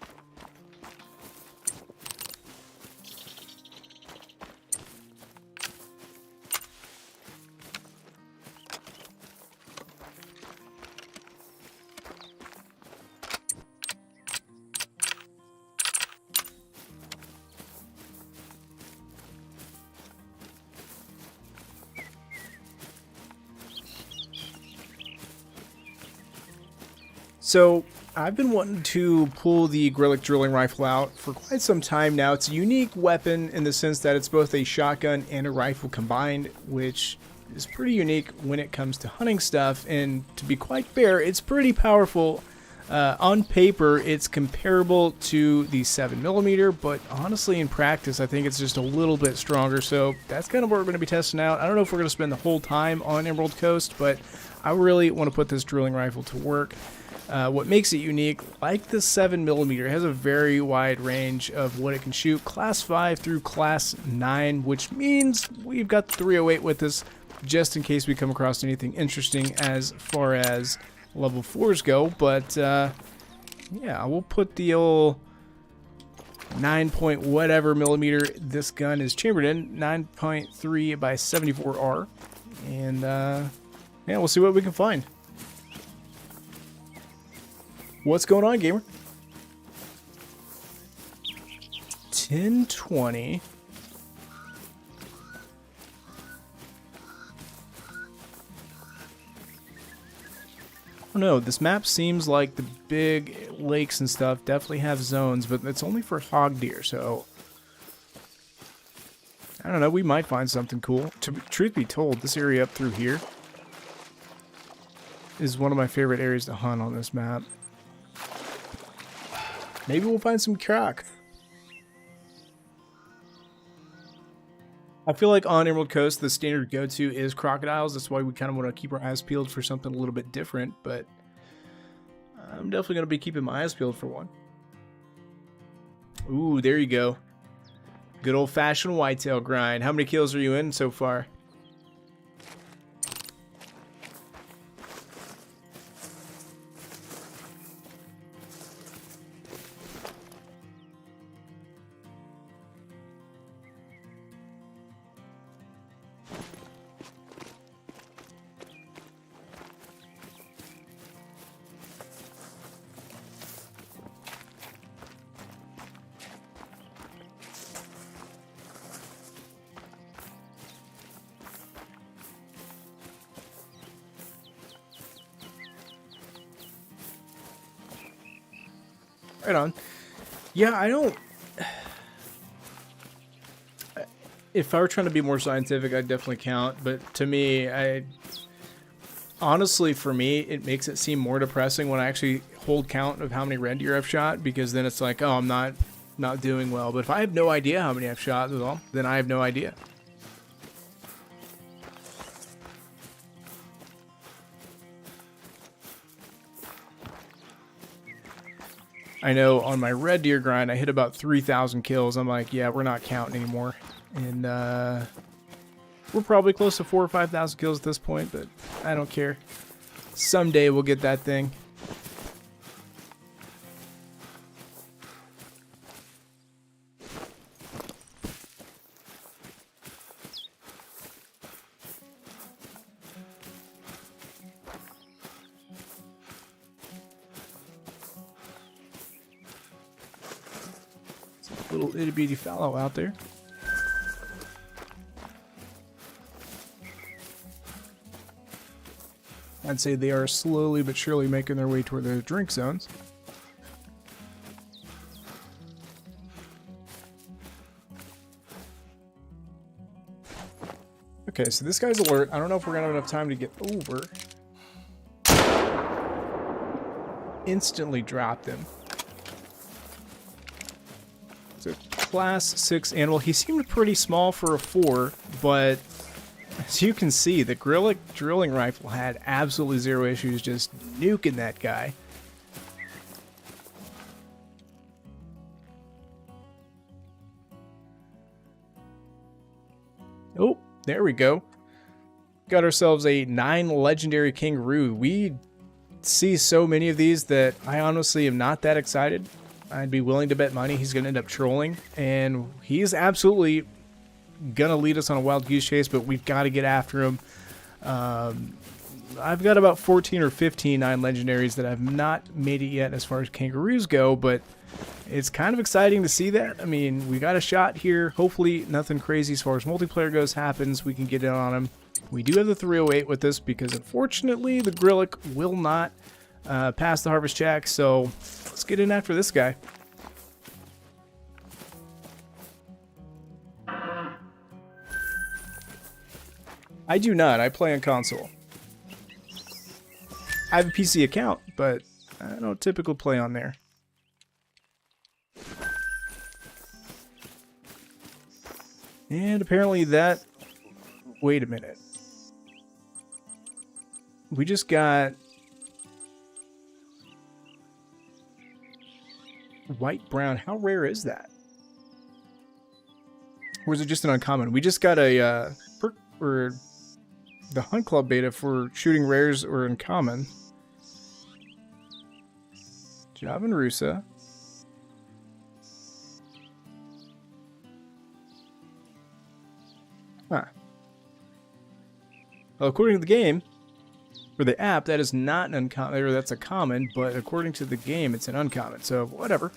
So I've been wanting to pull the Grillick drilling rifle out for quite some time now. It's a unique weapon in the sense that it's both a shotgun and a rifle combined, which is pretty unique when it comes to hunting stuff. And to be quite fair, it's pretty powerful. On paper, it's comparable to the 7mm, but honestly in practice, I think it's just a little bit stronger. So that's kind of what we're going to be testing out. I don't know if we're going to spend the whole time on Emerald Coast, but I really want to put this drilling rifle to work. What makes it unique, like the 7mm, it has a very wide range of what it can shoot, class 5 through class 9, which means we've got the 308 with us just in case we come across anything interesting as far as level 4s go. But yeah, we'll put the old 9 point whatever millimeter this gun is chambered in, 9.3 by 74R, and yeah, we'll see what we can find. What's going on, gamer? 1020. Oh no, this map seems like the big lakes and stuff definitely have zones, but it's only for hog deer, so I don't know, we might find something cool. Truth be told, this area up through here is one of my favorite areas to hunt on this map. Maybe we'll find some crack. I feel like on Emerald Coast, the standard go-to is crocodiles. That's why we kind of want to keep our eyes peeled for something a little bit different. But I'm definitely going to be keeping my eyes peeled for one. Ooh, there you go. Good old-fashioned whitetail grind. How many kills are you in so far? Right on. Yeah, I don't... If I were trying to be more scientific, I'd definitely count. But to me, honestly, for me, it makes it seem more depressing when I actually hold count of how many red deer I've shot. Because then it's like, oh, I'm not doing well. But if I have no idea how many I've shot, well, then I have no idea. I know on my red deer grind, I hit about 3,000 kills. I'm like, yeah, we're not counting anymore. And we're probably close to 4,000 or 5,000 kills at this point, but I don't care. Someday we'll get that thing. Little itty bitty fallow out there. I'd say they are slowly but surely making their way toward their drink zones. Okay, so this guy's alert. I don't know if we're gonna have enough time to get over. Instantly dropped him. Class 6 animal. He seemed pretty small for a 4, but as you can see, the Grillick drilling rifle had absolutely zero issues just nuking that guy. Oh, there we go. Got ourselves a 9 legendary kangaroo. We see so many of these that I honestly am not that excited. I'd be willing to bet money he's going to end up trolling, and he's absolutely going to lead us on a wild goose chase, but we've got to get after him. I've got about 14 or 15 9 legendaries that I've not made it yet as far as kangaroos go, but it's kind of exciting to see that. I mean, we got a shot here. Hopefully nothing crazy as far as multiplayer goes happens. We can get in on him. We do have the 308 with us because unfortunately the Grillick will not Passed the harvest check, so let's get in after this guy. I do not. I play on console. I have a PC account, but I don't typically play on there. And apparently that... Wait a minute. We just got... White brown. How rare is that? Or is it just an uncommon? We just got a perk or the Hunt Club beta for shooting rares or uncommon. Javan Rusa. Huh. Well, according to the game, or the app, that is not an uncommon, or that's a common, but according to the game, it's an uncommon, so whatever.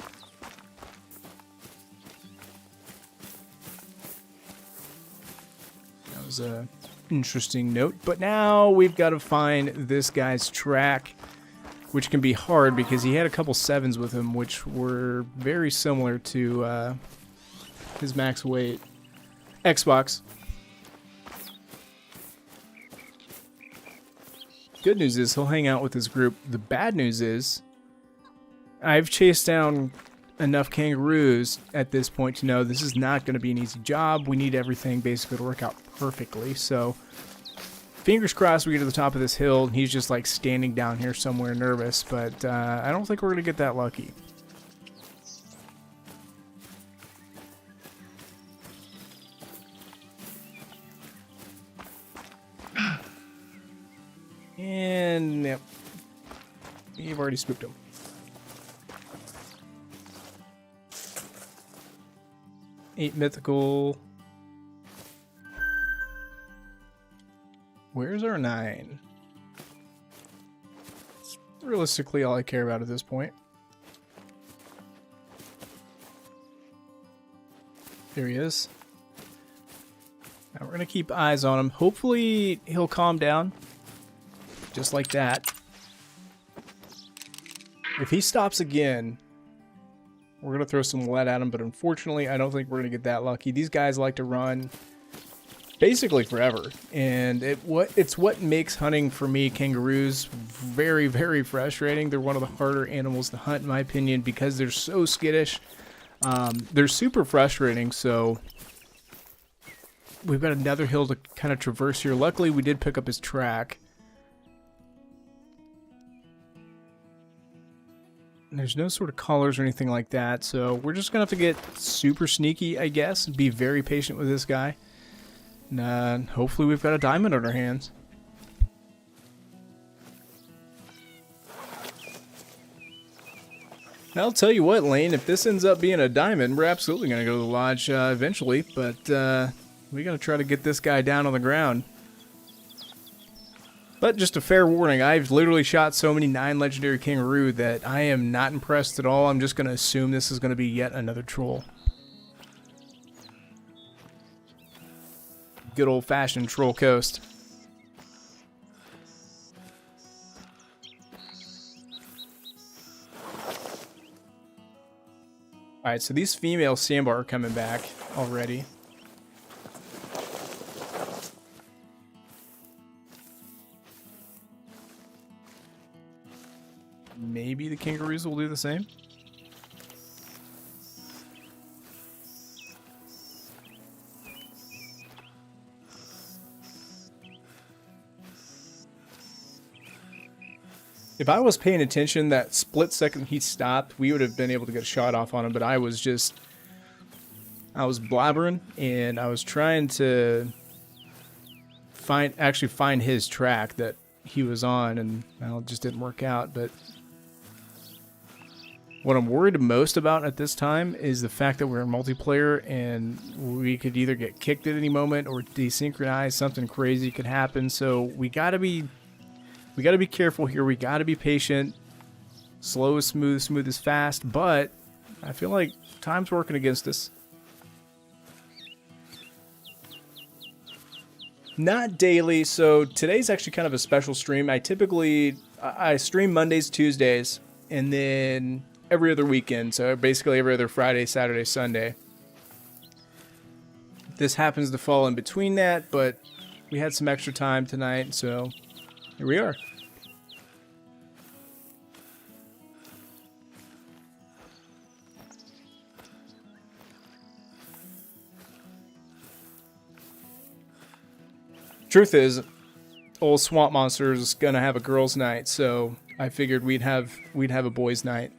That was a interesting note, but now we've got to find this guy's track, which can be hard because he had a couple 7s with him, which were very similar to his max weight. Xbox. Good news is he'll hang out with his group. The bad news is I've chased down enough kangaroos at this point to know this is not going to be an easy job. We need everything basically to work out perfectly. So fingers crossed we get to the top of this hill and he's just like standing down here somewhere nervous. But I don't think we're going to get that lucky. And yep, you've already spooked him. Eight mythical. Where's our 9? It's realistically all I care about at this point. There he is. Now we're gonna keep eyes on him. Hopefully he'll calm down. Just like that. If he stops again, we're going to throw some lead at him, but unfortunately, I don't think we're going to get that lucky. These guys like to run basically forever, and it's what makes hunting for me, kangaroos, very, very frustrating. They're one of the harder animals to hunt, in my opinion, because they're so skittish. They're super frustrating, so we've got another hill to kind of traverse here. Luckily, we did pick up his track. There's no sort of collars or anything like that, so we're just going to have to get super sneaky, I guess, and be very patient with this guy. And hopefully we've got a diamond on our hands. I'll tell you what, Lane, if this ends up being a diamond, we're absolutely going to go to the lodge eventually, but we got to try to get this guy down on the ground. But just a fair warning, I've literally shot so many 9 legendary kangaroo that I am not impressed at all. I'm just going to assume this is going to be yet another troll. Good old-fashioned troll coast. Alright, so these female sandbar are coming back already. Maybe the kangaroos will do the same. If I was paying attention that split second he stopped, we would have been able to get a shot off on him, but I was blabbering, and I was trying to actually find his track that he was on, and well, it just didn't work out. But what I'm worried most about at this time is the fact that we're in multiplayer and we could either get kicked at any moment or desynchronized. Something crazy could happen. So we gotta be careful here. We gotta be patient. Slow is smooth, smooth is fast. But I feel like time's working against us. Not daily, so today's actually kind of a special stream. I typically I stream Mondays, Tuesdays, and then every other weekend. So basically every other Friday, Saturday, Sunday. This happens to fall in between that, but we had some extra time tonight, so here we are. Truth is, old Swamp Monster is gonna have a girls' night, so I figured we'd have a boys' night.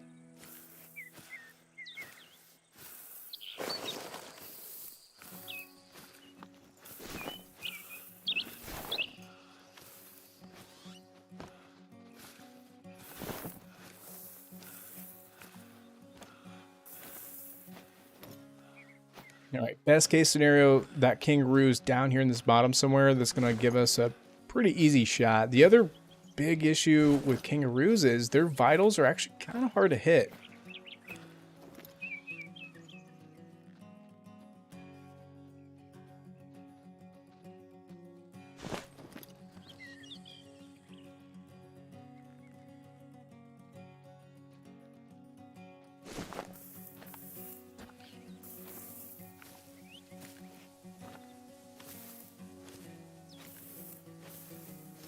All right, best case scenario, that kangaroo's down here in this bottom somewhere. That's going to give us a pretty easy shot. The other big issue with kangaroos is their vitals are actually kind of hard to hit.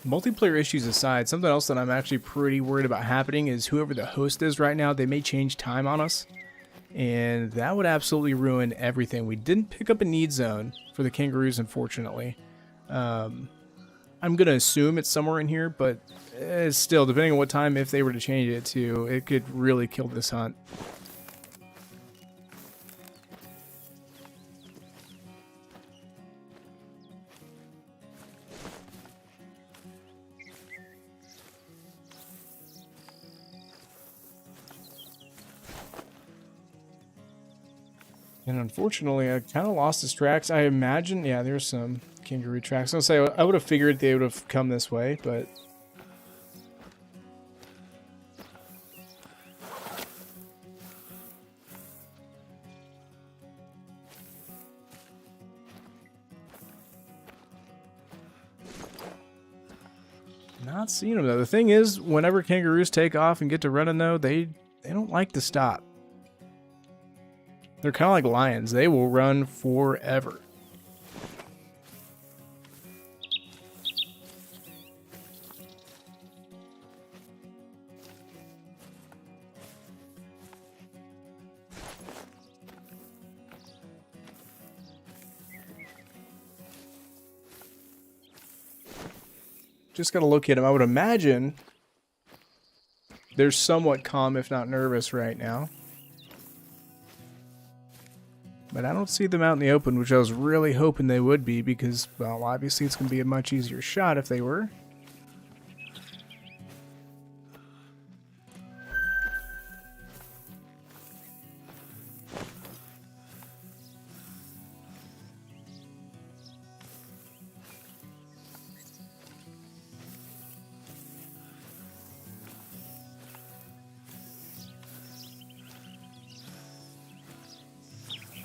Multiplayer issues aside, something else that I'm actually pretty worried about happening is whoever the host is right now, they may change time on us. And that would absolutely ruin everything. We didn't pick up a need zone for the kangaroos, unfortunately. I'm going to assume it's somewhere in here, but still, depending on what time, if they were to change it to, it could really kill this hunt. And unfortunately, I kind of lost his tracks. I imagine, yeah, there's some kangaroo tracks. I was gonna say, I would have figured they would have come this way, but... Not seeing them, though. The thing is, whenever kangaroos take off and get to running, though, they don't like to stop. They're kind of like lions. They will run forever. Just got to locate them. I would imagine they're somewhat calm, if not nervous, right now. But I don't see them out in the open, which I was really hoping they would be because, well, obviously it's going to be a much easier shot if they were.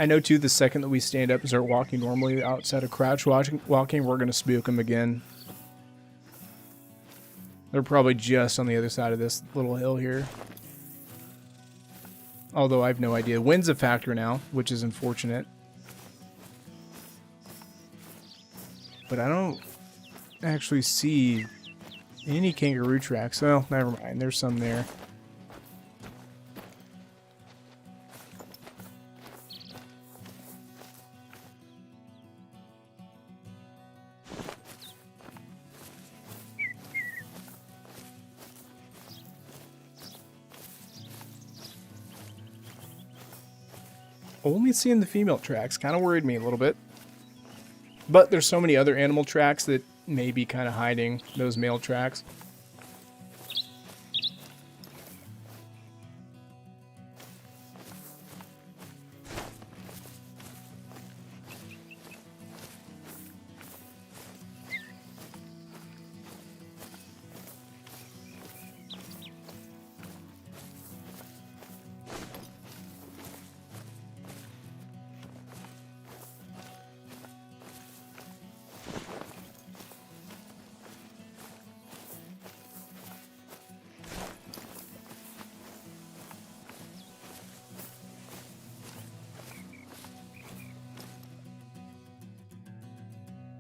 I know, too, the second that we stand up and start walking normally outside of crouch walking, we're going to spook them again. They're probably just on the other side of this little hill here. Although I have no idea. Wind's a factor now, which is unfortunate. But I don't actually see any kangaroo tracks. Well, never mind. There's some there. Only seeing the female tracks kind of worried me a little bit. But there's so many other animal tracks that may be kind of hiding those male tracks.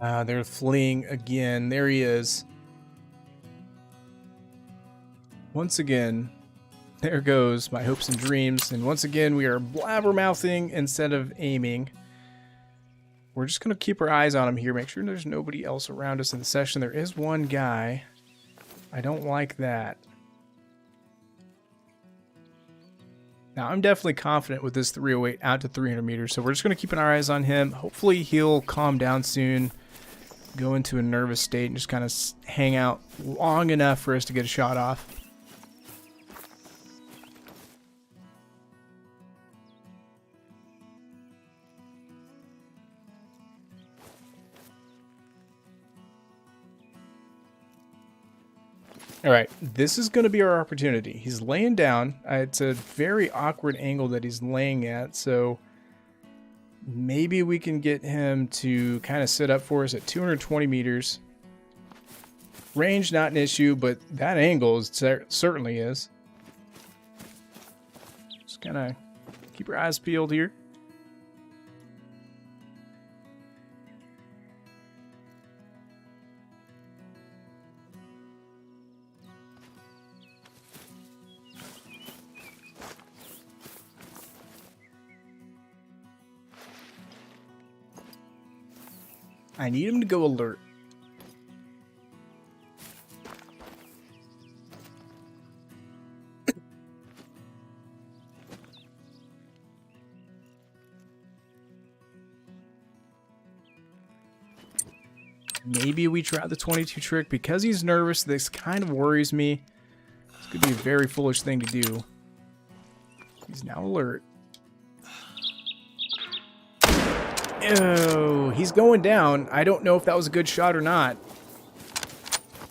They're fleeing again. There he is. Once again, there goes my hopes and dreams. And once again, we are blabbermouthing instead of aiming. We're just going to keep our eyes on him here. Make sure there's nobody else around us in the session. There is one guy. I don't like that. Now, I'm definitely confident with this 308 out to 300 meters. So we're just going to keep our eyes on him. Hopefully he'll calm down soon. Go into a nervous state and just kind of hang out long enough for us to get a shot off. All right, this is going to be our opportunity. He's laying down. It's a very awkward angle that he's laying at, so maybe we can get him to kind of sit up for us at 220 meters. Range, not an issue, but that angle certainly is. Just kind of keep your eyes peeled here. I need him to go alert. Maybe we try the 22 trick. Because he's nervous, this kind of worries me. This could be a very foolish thing to do. He's now alert. Oh, he's going down. I don't know if that was a good shot or not.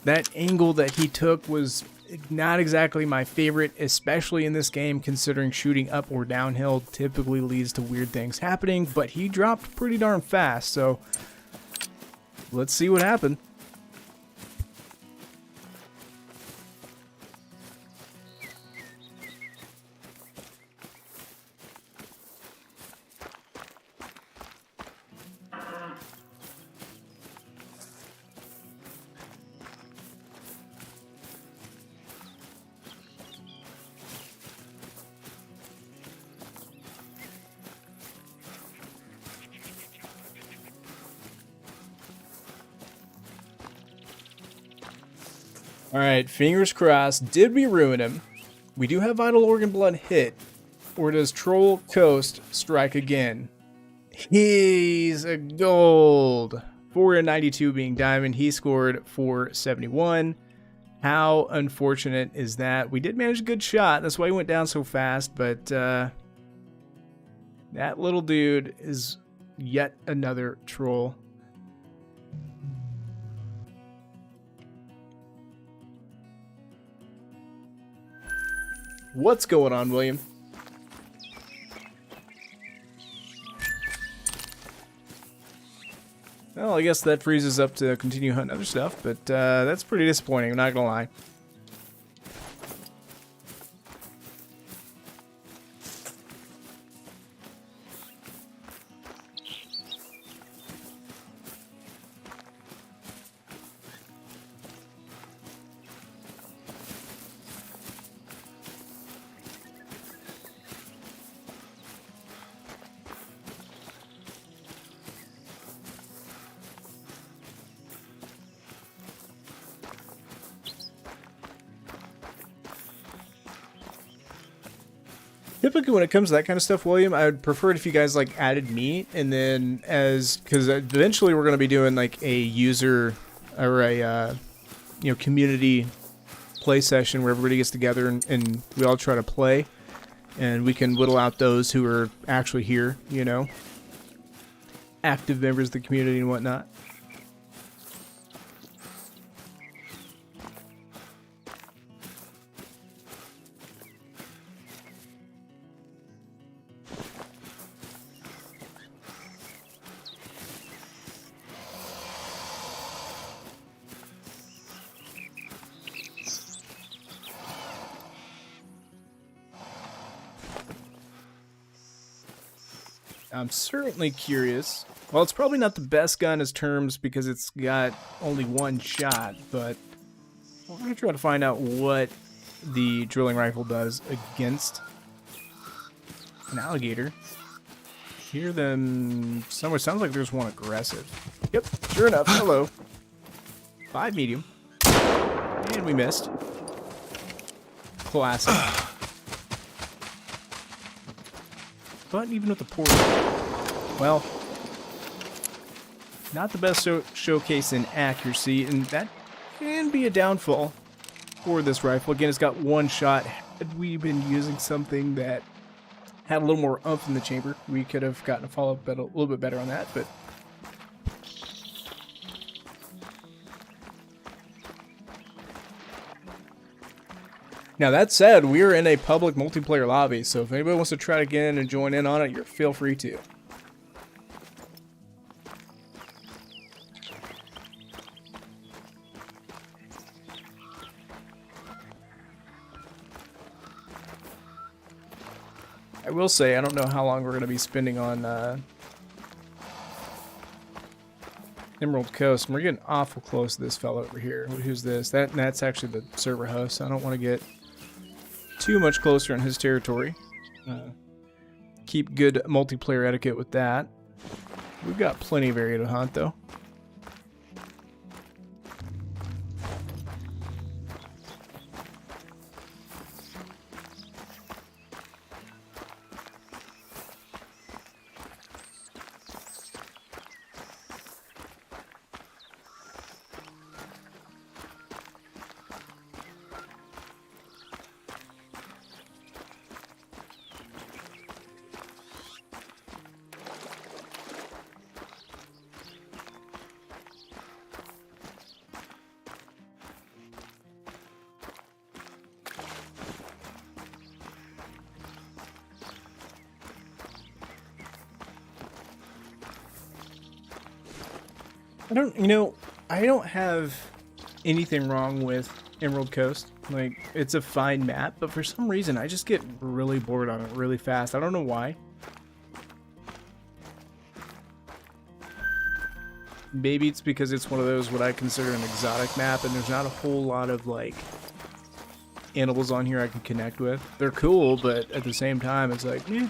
That angle that he took was not exactly my favorite, especially in this game, considering shooting up or downhill typically leads to weird things happening, but he dropped pretty darn fast, so let's see what happened. Alright, fingers crossed. Did we ruin him? We do have Vital Organ Blood hit. Or does Troll Coast strike again? He's a gold. 492 being diamond. He scored 471. How unfortunate is that? We did manage a good shot. That's why he went down so fast. But that little dude is yet another troll. What's going on, William? Well, I guess that frees us up to continue hunting other stuff, but that's pretty disappointing, I'm not gonna lie. Typically, when it comes to that kind of stuff, William, I would prefer it if you guys like added meat, and then because eventually we're going to be doing like a user or a community play session where everybody gets together and we all try to play, and we can whittle out those who are actually here, active members of the community and whatnot. I'm certainly curious Well, it's probably not the best gun as terms because it's got only one shot, but we're going to try to find out what the drilling rifle does against an alligator. Hear them somewhere. Sounds like there's one aggressive. Yep, sure enough. Hello. 5 medium. And we missed. Classic. But even with the port, well, not the best showcase in accuracy, and that can be a downfall for this rifle. Again, it's got one shot. Had we been using something that had a little more oomph in the chamber, we could have gotten a follow-up a little bit better on that, but now that said, we're in a public multiplayer lobby, so if anybody wants to try to get in and join in on it, feel free to. I will say, I don't know how long we're going to be spending on Emerald Coast, and we're getting awful close to this fellow over here. Who's this? That's actually the server host. I don't want to get too much closer in his territory. Keep good multiplayer etiquette with that. We've got plenty of area to hunt, though. I don't have anything wrong with Emerald Coast. Like, it's a fine map, but for some reason, I just get really bored on it really fast. I don't know why. Maybe it's because it's one of those what I consider an exotic map, and there's not a whole lot of, like, animals on here I can connect with. They're cool, but at the same time, it's like, eh.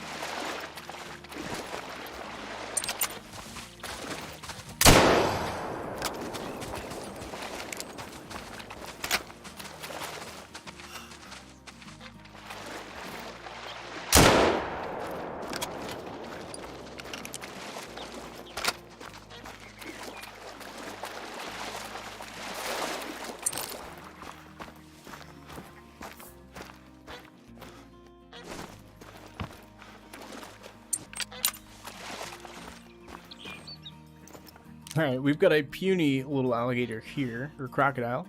Alright, we've got a puny little alligator here, or crocodile.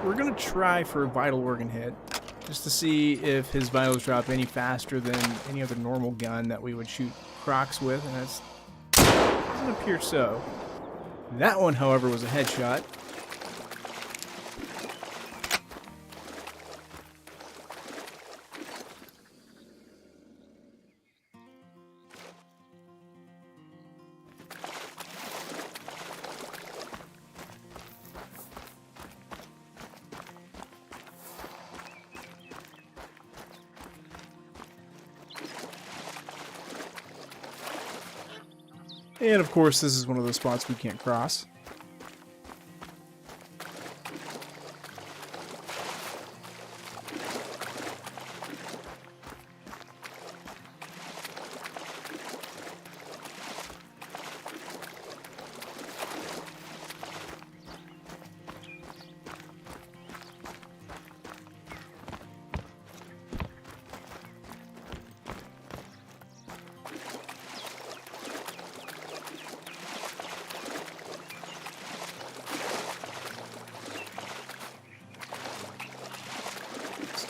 We're going to try for a vital organ hit, just to see if his vitals drop any faster than any other normal gun that we would shoot crocs with, and it doesn't appear so. That one, however, was a headshot. And of course, this is one of those spots we can't cross.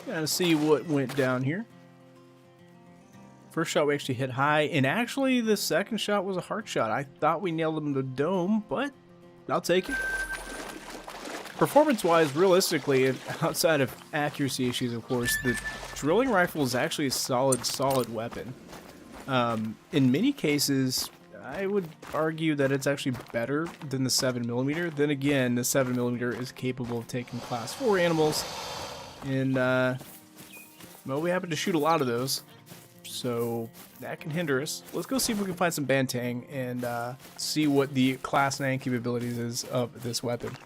Kind of see what went down here. First shot we actually hit high, and actually the second shot was a heart shot. I thought we nailed him in the dome, but I'll take it. Performance-wise, realistically, outside of accuracy issues, of course, the drilling rifle is actually a solid weapon. In many cases, I would argue that it's actually better than the 7mm. Then again, the 7mm is capable of taking class 4 animals, and well, we happen to shoot a lot of those, so that can hinder us. Let's go see if we can find some Bantang and see what the class 9 capabilities is of this weapon.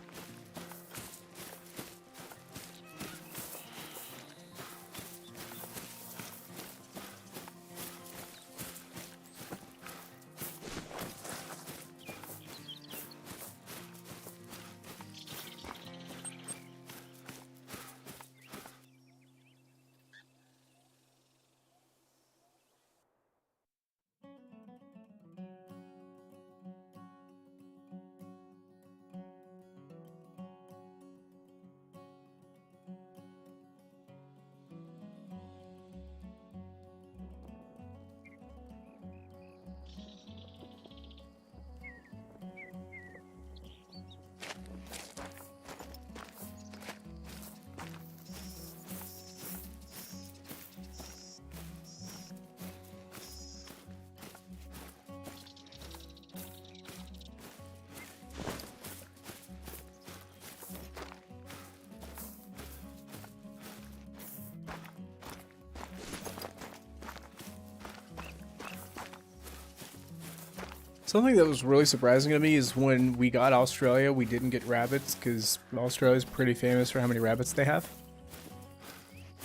Something that was really surprising to me is when we got Australia, we didn't get rabbits, because Australia's pretty famous for how many rabbits they have.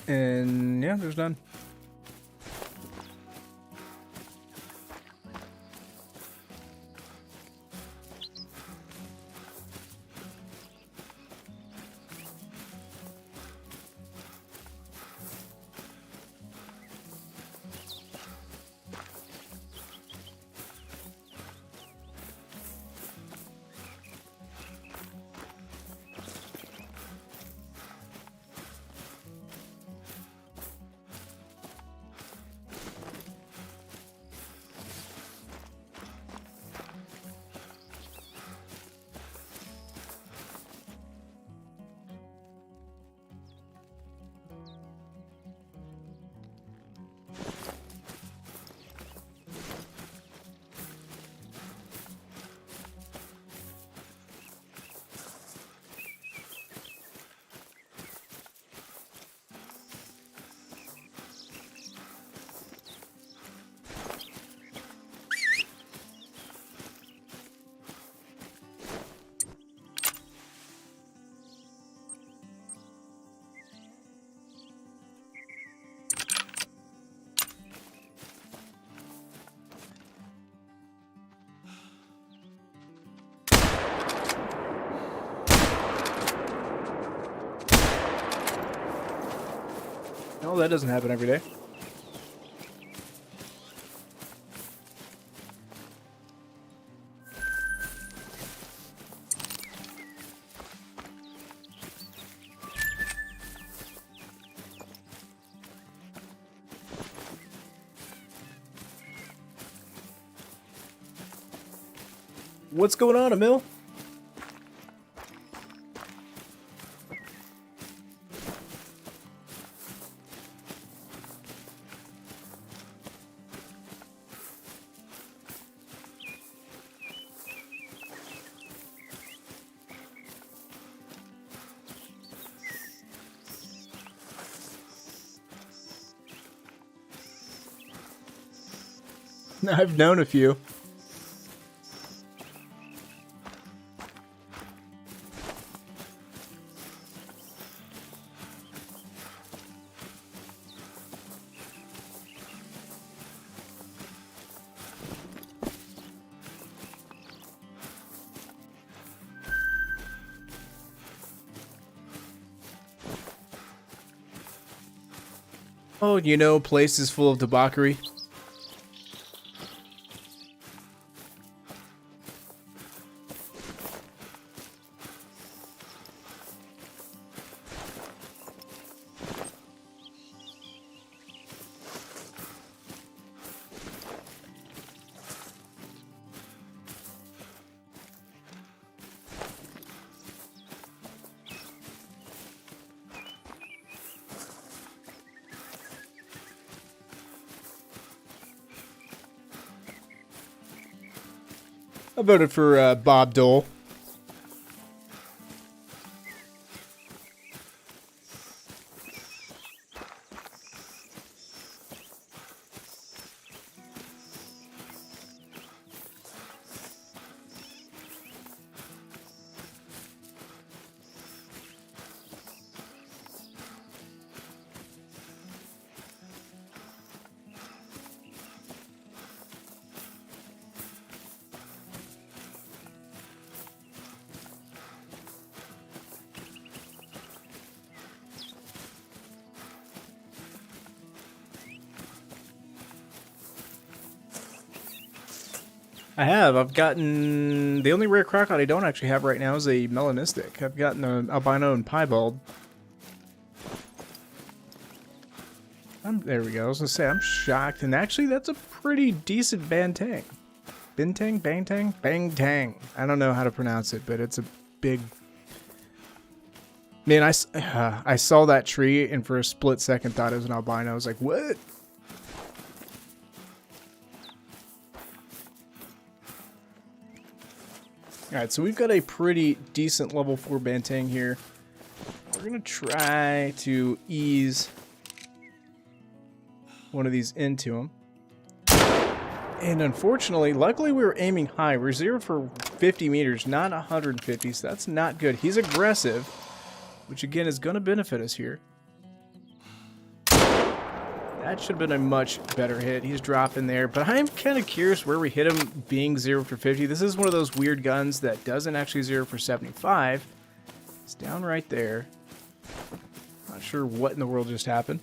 And yeah, there's none. No, that doesn't happen every day. What's going on, Emil? I've known a few. Oh, you know, places full of debauchery. I voted for Bob Dole. I've gotten... The only rare crocodile I don't actually have right now is a melanistic. I've gotten an albino and piebald. There we go. I was going to say, I'm shocked. And actually, that's a pretty decent bantang. Bintang? Bangtang? Bangtang. I don't know how to pronounce it, but it's a big... Man, I saw that tree and for a split second thought it was an albino. I was like, what? Alright, so we've got a pretty decent level 4 bantang here. We're going to try to ease one of these into him. And unfortunately, luckily we were aiming high. We're 0 for 50 meters, not 150, so that's not good. He's aggressive, which again is going to benefit us here. That should have been a much better hit. He's dropping there, but I'm kind of curious where we hit him being 0 for 50. This is one of those weird guns that doesn't actually 0 for 75. It's down right there. Not sure what in the world just happened.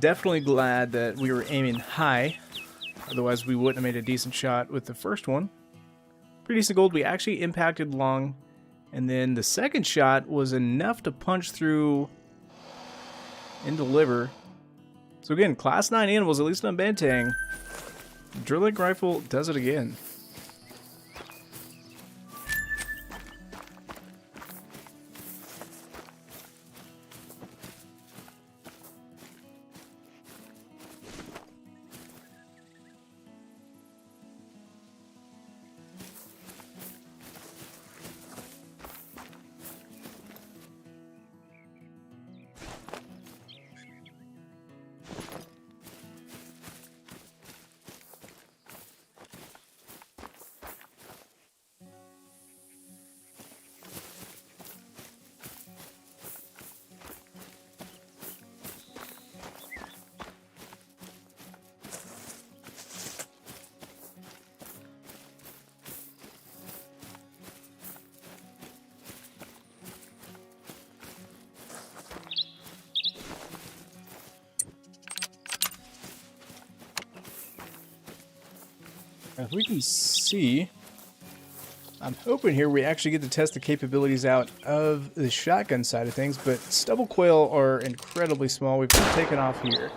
Definitely glad that we were aiming high. Otherwise, we wouldn't have made a decent shot with the first one. Pretty decent gold. We actually impacted long. And then the second shot was enough to punch through into liver. So again, class 9 animals, at least on bantang. Drilling rifle does it again. As we can see, I'm hoping here we actually get to test the capabilities out of the shotgun side of things, but stubble quail are incredibly small. We've been taken off here.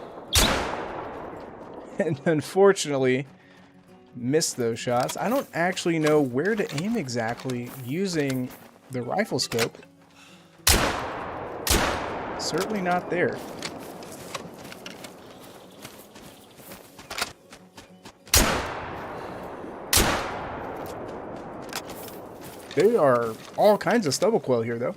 And unfortunately, missed those shots. I don't actually know where to aim exactly using the rifle scope. Certainly not there. There are all kinds of stubble quail here, though.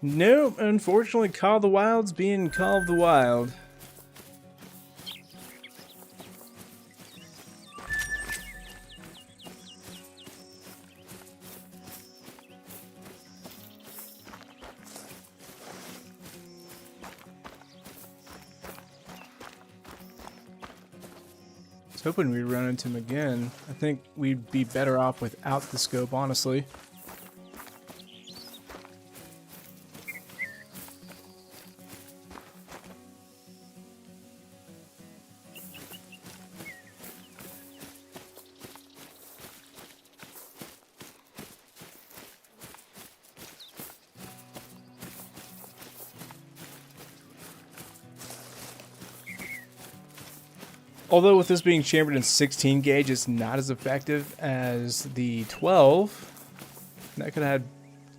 Nope, unfortunately, Call of the Wild's being Call of the Wild. I was hoping we'd run into him again. I think we'd be better off without the scope, honestly. Although with this being chambered in 16 gauge, it's not as effective as the 12. That could have had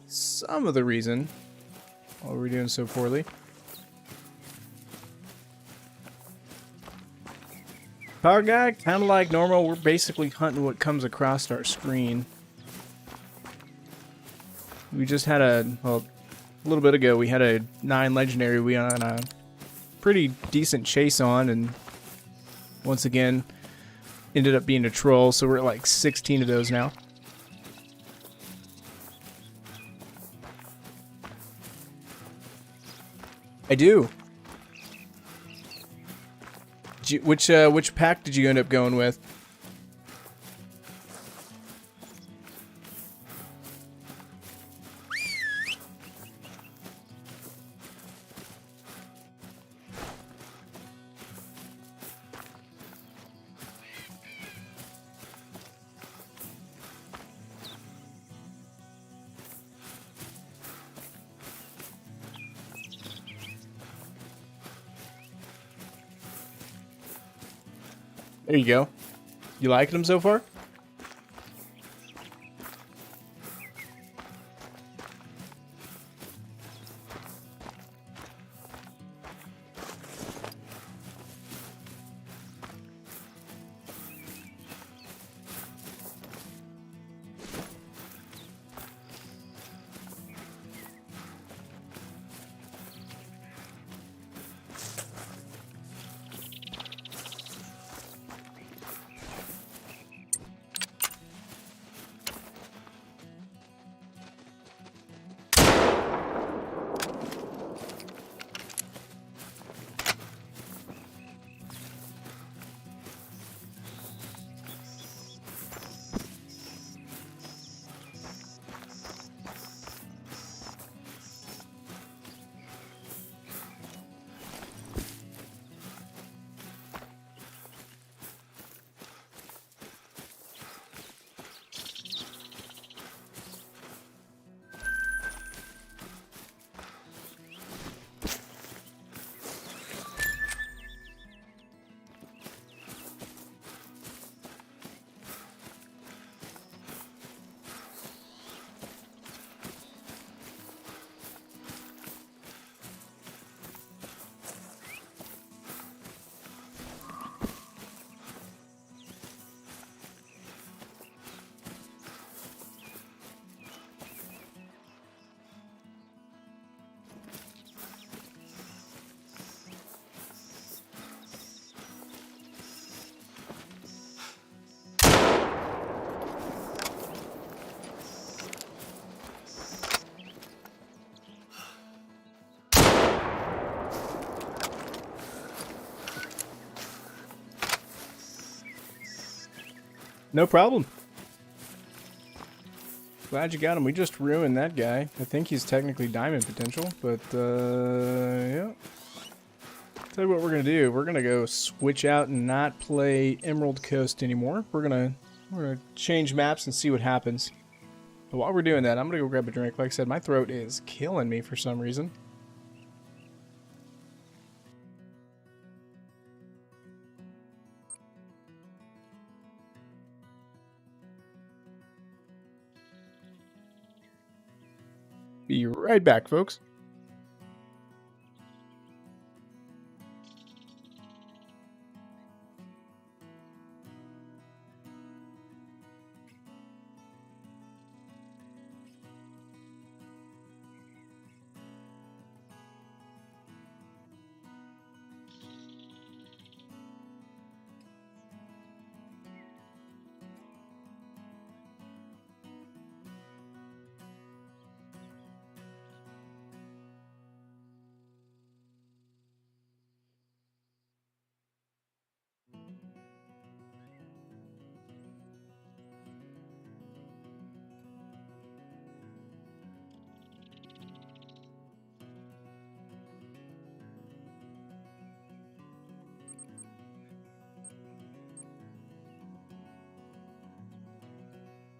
some of the reason why we're doing so poorly. Power guy, kind of like normal. We're basically hunting what comes across our screen. We just had a little bit ago, we had a 9 legendary we on a pretty decent chase on, and once again, ended up being a troll, so we're at like 16 of those now. I do. Which pack did you end up going with? There you go. You liking them so far? No problem. Glad you got him. We just ruined that guy. I think he's technically diamond potential, but yeah. Tell you what we're gonna do. We're gonna go switch out and not play Emerald Coast anymore. We're gonna change maps and see what happens. But while we're doing that, I'm gonna go grab a drink. Like I said, my throat is killing me for some reason. Be right back, folks.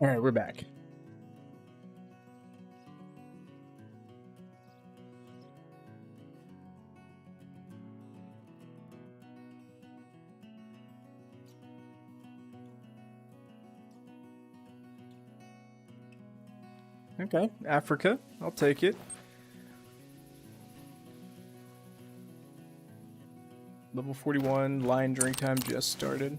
All right, we're back. Okay, Africa. I'll take it. Level 41, lion drink time just started.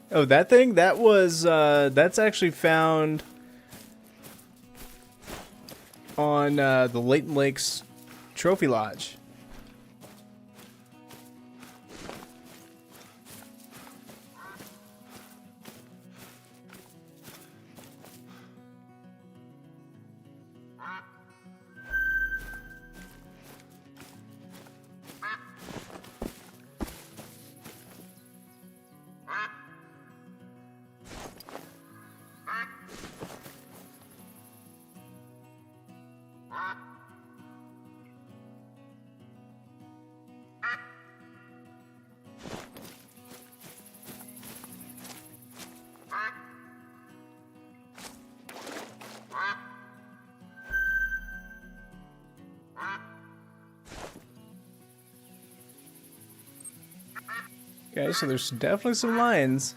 Oh, that thing? That was, that's actually found on the Leighton Lakes Trophy Lodge. Okay, so there's definitely some lions.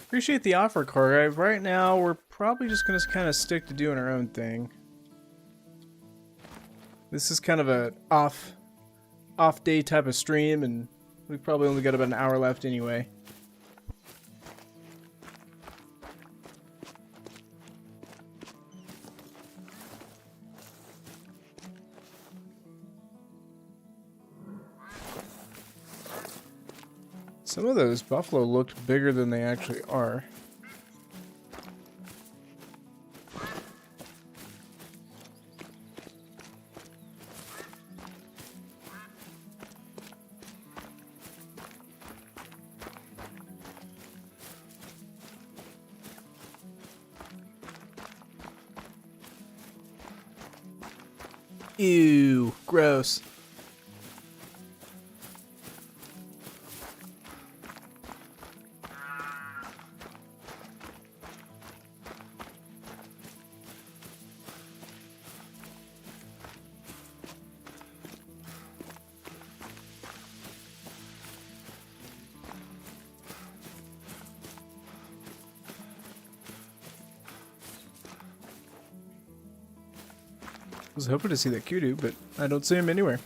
Appreciate the offer, Corey. Right now, we're probably just going to kind of stick to doing our own thing. This is kind of a off day type of stream, and we've probably only got about an hour left anyway. Some of those buffalo looked bigger than they actually are. Ew, gross. I was hoping to see that kudu, but I don't see him anywhere.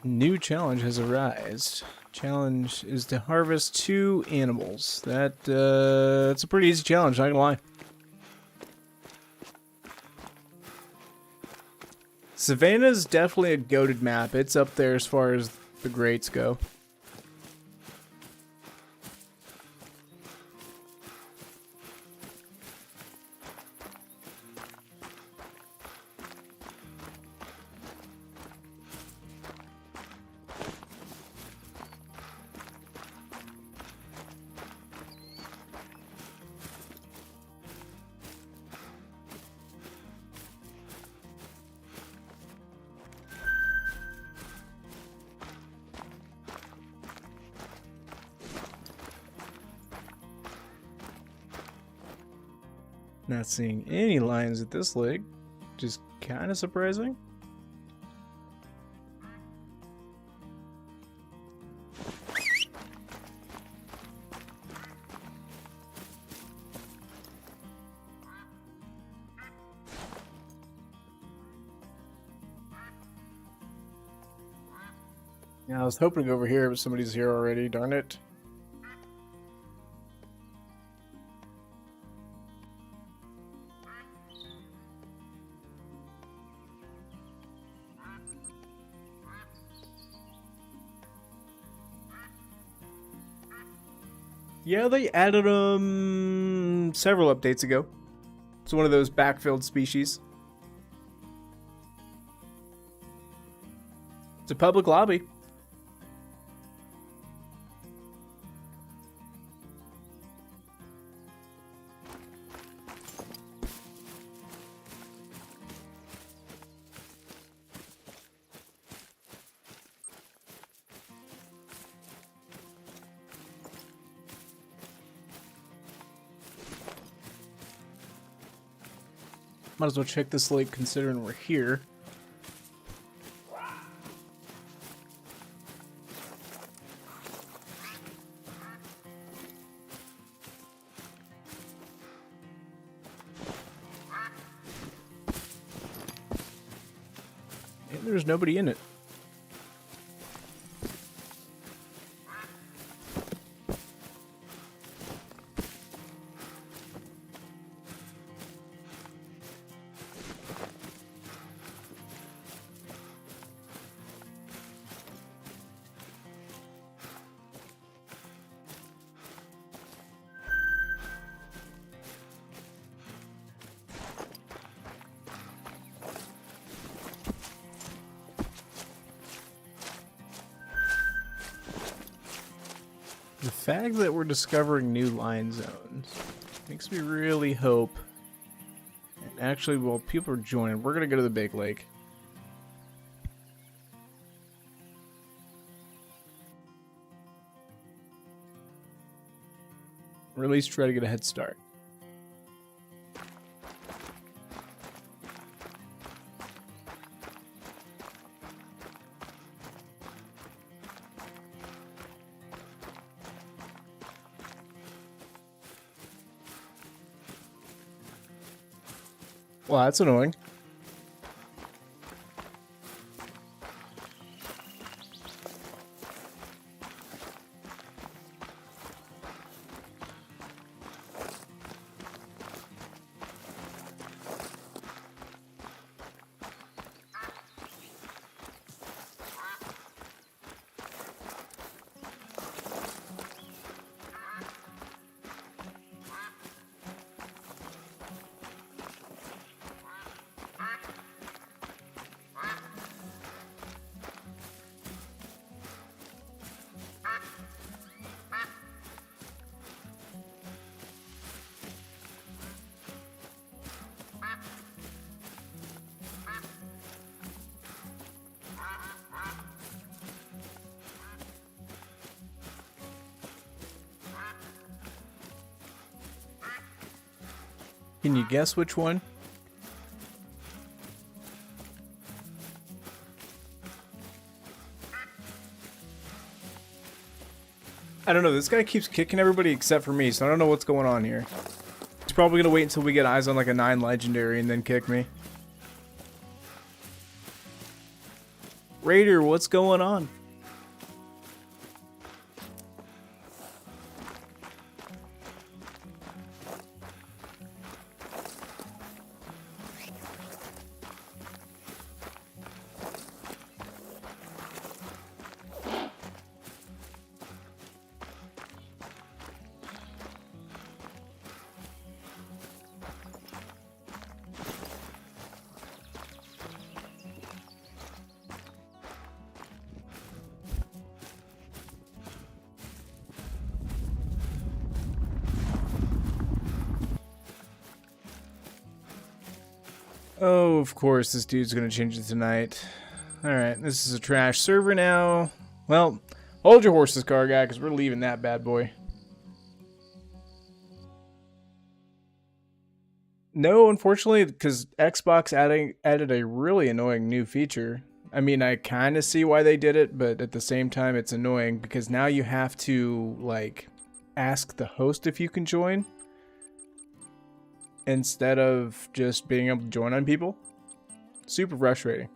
New challenge has arisen. Challenge is to harvest 2 animals. That's a pretty easy challenge, not gonna lie. Savannah's definitely a goated map. It's up there as far as the greats go. Not seeing any lions at this lake, which is kind of surprising. Yeah, I was hoping to go over here, but somebody's here already, darn it. Yeah, they added them several updates ago. It's one of those backfilled species. It's a public lobby. Might as well check this lake considering we're here. And there's nobody in it. The fact that we're discovering new line zones makes me really hope. And actually, while people are joining, we're going to go to the big lake. Or at least try to get a head start. Well, that's annoying. Can you guess which one? I don't know. This guy keeps kicking everybody except for me, so I don't know what's going on here. He's probably going to wait until we get eyes on like a 9 legendary and then kick me. Raider, what's going on? Oh, of course, this dude's gonna change it tonight. Alright, this is a trash server now. Well, hold your horses, car guy, because we're leaving that bad boy. No, unfortunately, because Xbox added a really annoying new feature. I mean, I kind of see why they did it, but at the same time, it's annoying because now you have to, like, ask the host if you can join, instead of just being able to join on people. Super frustrating.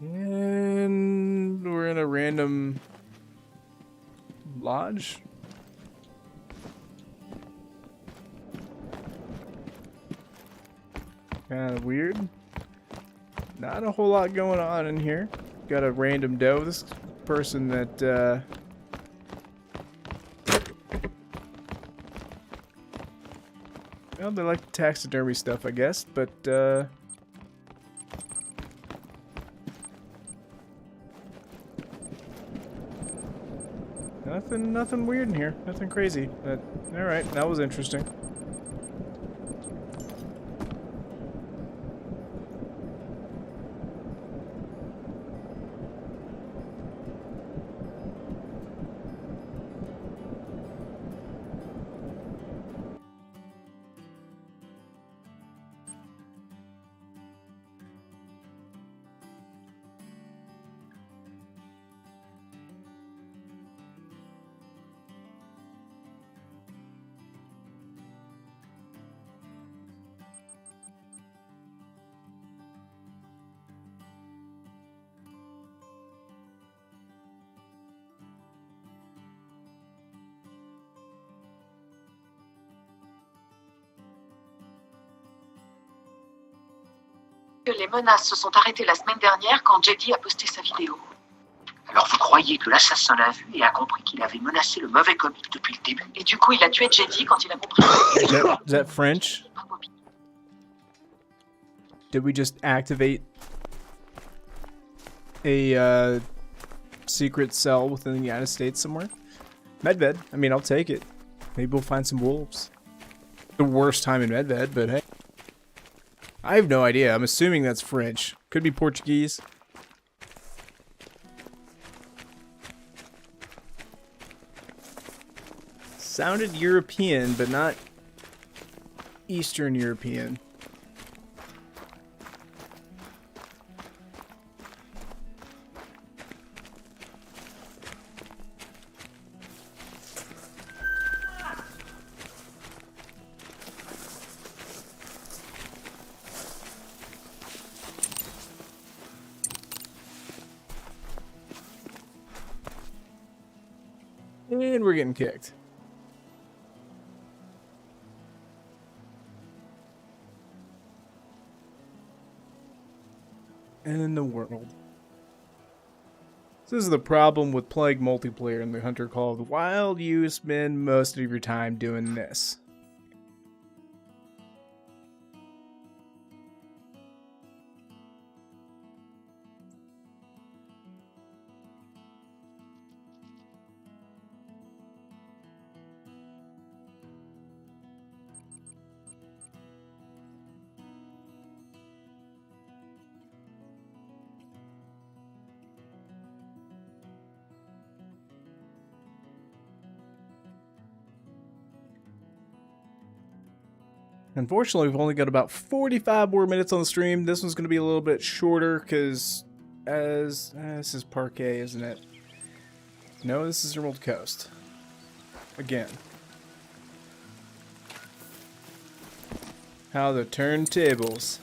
And we're in a random lodge. Kind of weird. Not a whole lot going on in here. Got a random doe. This person that, well, they like taxidermy stuff, I guess, but, nothing weird in here. Nothing crazy. But, alright, that was interesting. Les menaces se sont arrêtées la semaine dernière quand Jedi a posté sa vidéo. Alors vous croyez que l'assassin l'a vu et a compris qu'il avait menacé le mauvais comique depuis le début? Et du coup, il a tué Jedi quand il a compris. Is that French? Did we just activate a secret cell within the United States somewhere? Medved. I mean, I'll take it. Maybe we'll find some wolves. The worst time in Medved, but hey. I have no idea. I'm assuming that's French. Could be Portuguese. Sounded European, but not Eastern European. And we're getting kicked. And in the world. This is the problem with playing multiplayer in the Hunter Call of the Wild. You spend most of your time doing this. Unfortunately, we've only got about 45 more minutes on the stream. This one's going to be a little bit shorter because this is Parquet, isn't it? No, this is Emerald Coast. Again. How the turntables.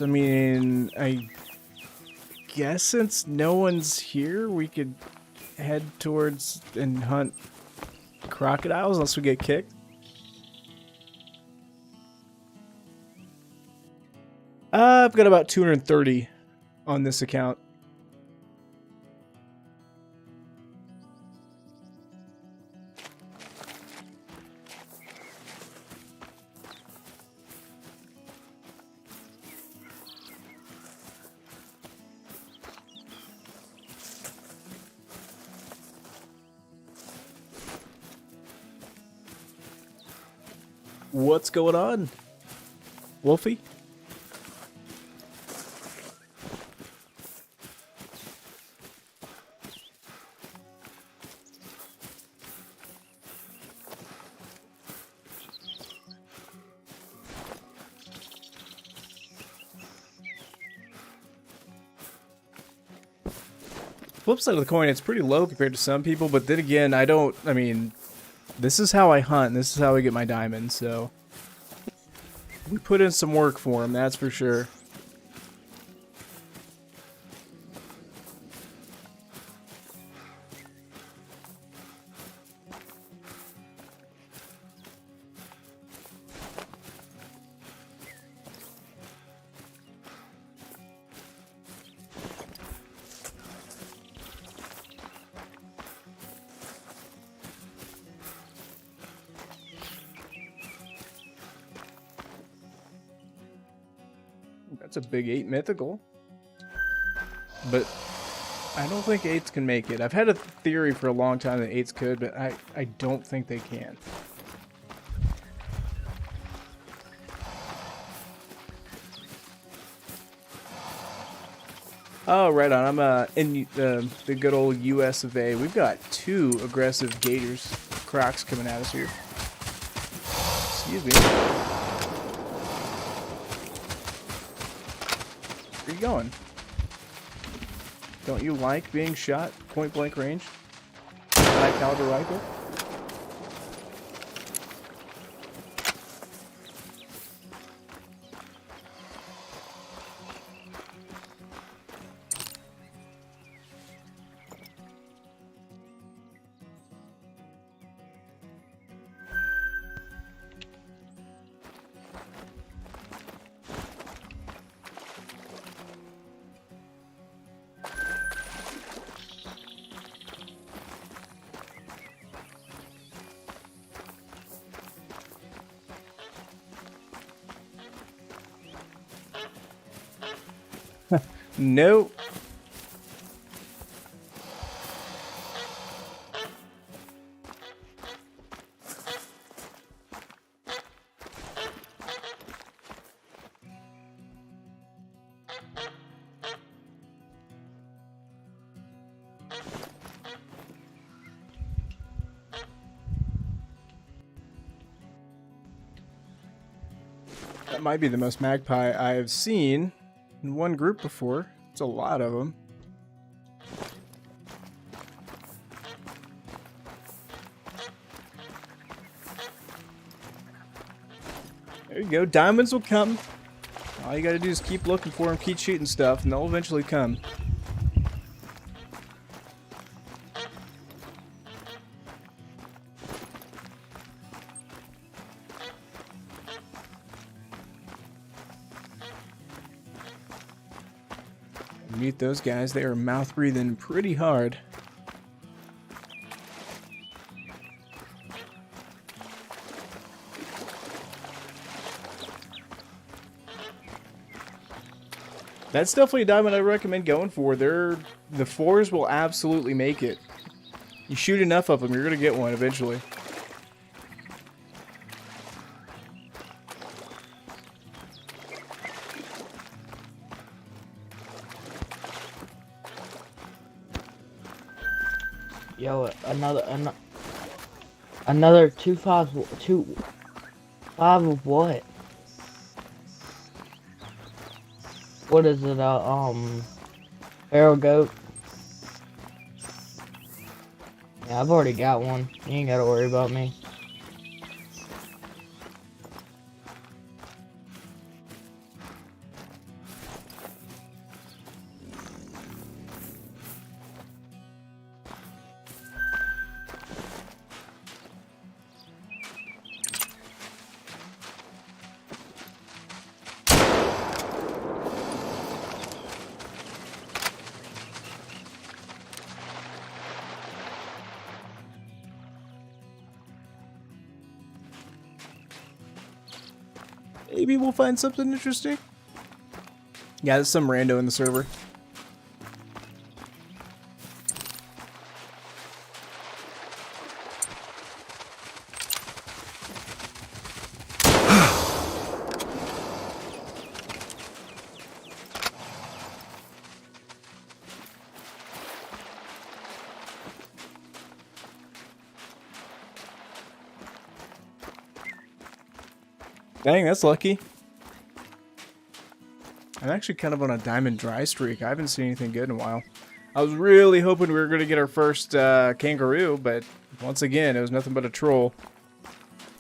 I mean, I guess since no one's here, we could head towards and hunt crocodiles unless we get kicked. I've got about 230 on this account. What's going on, Wolfie? Flip side of the coin, it's pretty low compared to some people, but then again, I mean, this is how I hunt, and this is how I get my diamonds, so We put in some work for him, that's for sure. That's a big 8 mythical. But I don't think 8s can make it. I've had a theory for a long time that 8s could, but I don't think they can. Oh, right on. I'm in the good old US of A. We've got 2 aggressive gators, crocs coming at us here. Excuse me. Where are you going? Don't you like being shot point blank range? High caliber rifle? Nope. That might be the most magpie I have seen in one group before. It's a lot of them. There you go. Diamonds will come. All you gotta do is keep looking for them, keep shooting stuff, and they'll eventually come. Meet those guys, they are mouth breathing pretty hard. That's definitely a diamond I recommend going for. The 4s will absolutely make it. You shoot enough of them, you're gonna get one eventually. Yo, another 2-5 of what? What is it? Feral goat. Yeah, I've already got one. You ain't gotta worry about me. Maybe we'll find something interesting. Yeah, there's some rando in the server. Dang, that's lucky. I'm actually kind of on a diamond dry streak. I haven't seen anything good in a while. I was really hoping we were going to get our first kangaroo, but once again, it was nothing but a troll.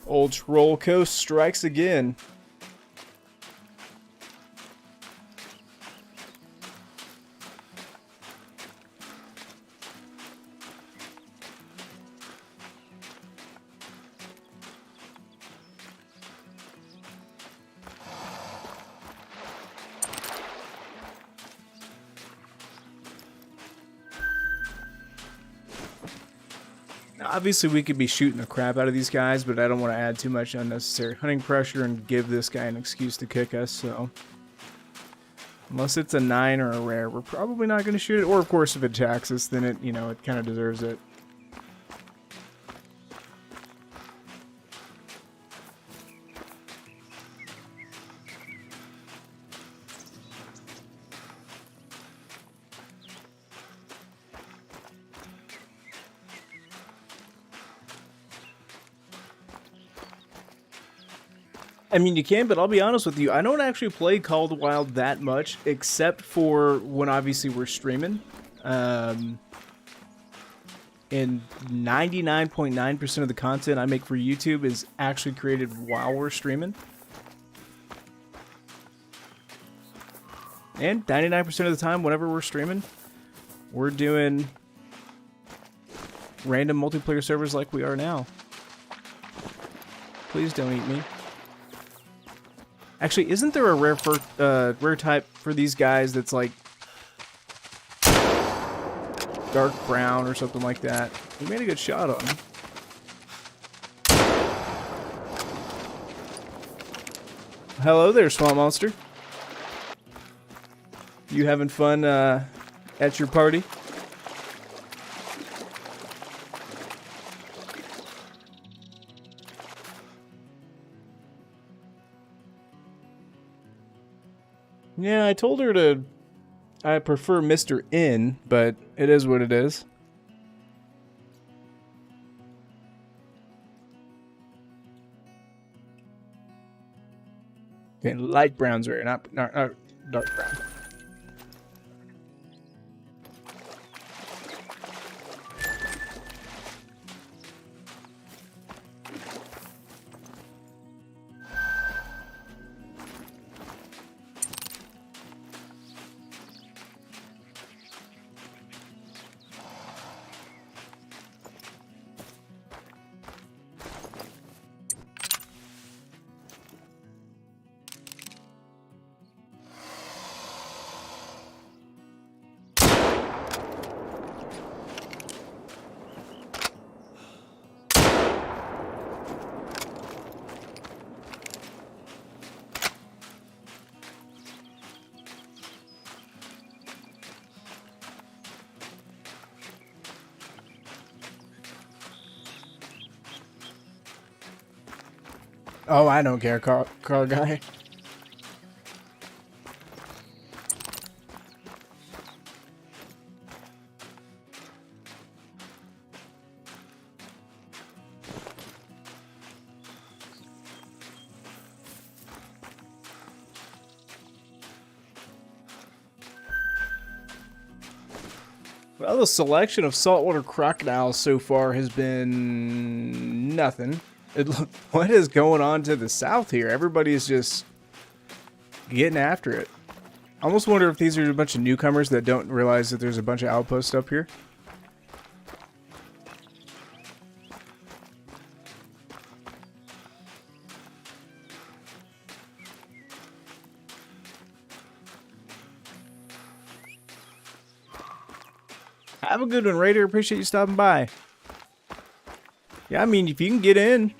Old Troll Coast strikes again. Obviously, we could be shooting the crap out of these guys, but I don't want to add too much unnecessary hunting pressure and give this guy an excuse to kick us, so... Unless it's a 9 or a rare, we're probably not going to shoot it. Or, of course, if it attacks us, then it, you know, it kind of deserves it. I mean, you can, but I'll be honest with you. I don't actually play Call of the Wild that much, except for when obviously we're streaming. And 99.9% of the content I make for YouTube is actually created while we're streaming. And 99% of the time, whenever we're streaming, we're doing random multiplayer servers like we are now. Please don't eat me. Actually, isn't there a rare type for these guys that's like dark brown or something like that? We made a good shot on him. Hello there, Swamp Monster. You having fun at your party? Yeah, I told her to... I prefer Mr. N, but it is what it is. Okay, light brown's rare, not dark brown. Oh, I don't care, car guy. Well, the selection of saltwater crocodiles so far has been nothing. What is going on to the south here? Everybody's just getting after it. I almost wonder if these are a bunch of newcomers that don't realize that there's a bunch of outposts up here. Have a good one, Raider. Appreciate you stopping by. Yeah, I mean, if you can get in,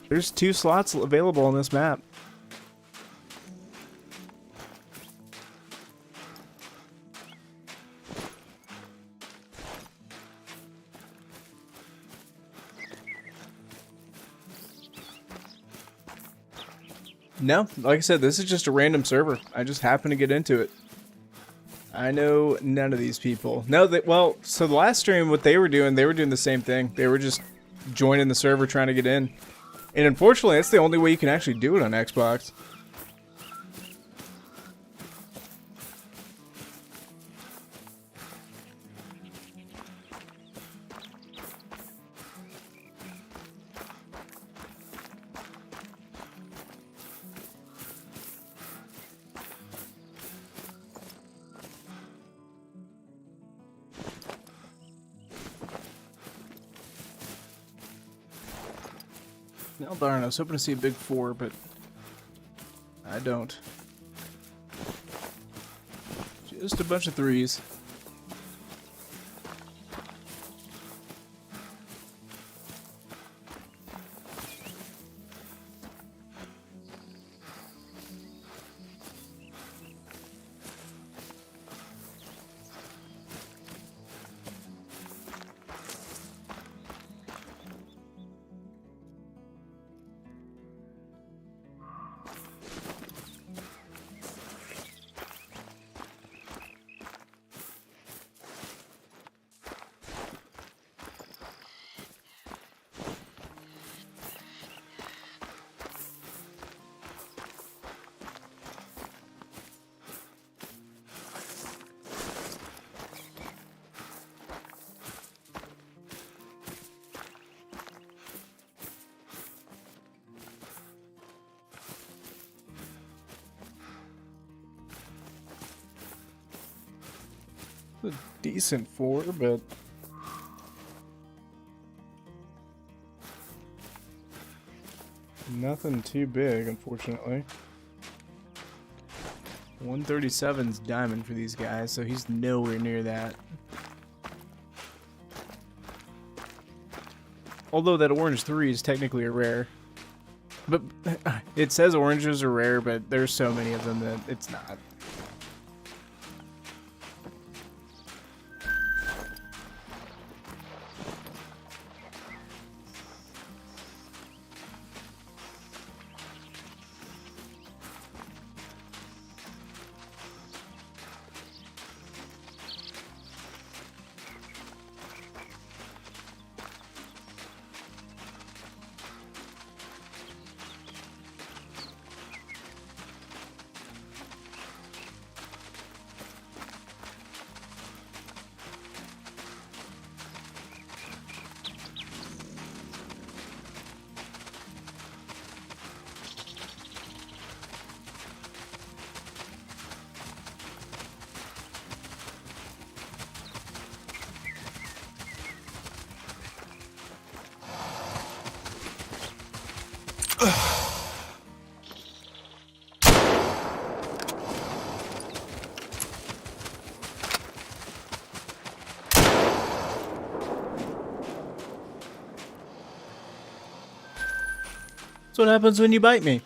there's 2 slots available on this map. No, like I said, this is just a random server. I just happened to get into it. I know none of these people. No, well, so the last stream, what they were doing the same thing. They were just joining the server trying to get in. And unfortunately, that's the only way you can actually do it on Xbox. Oh darn, I was hoping to see a big 4, but I don't. Just a bunch of 3s. a decent 4, but nothing too big, unfortunately. 137's diamond for these guys, so he's nowhere near that. Although that orange 3 is technically a rare. But it says oranges are rare, but there's so many of them that it's not. That's what happens when you bite me.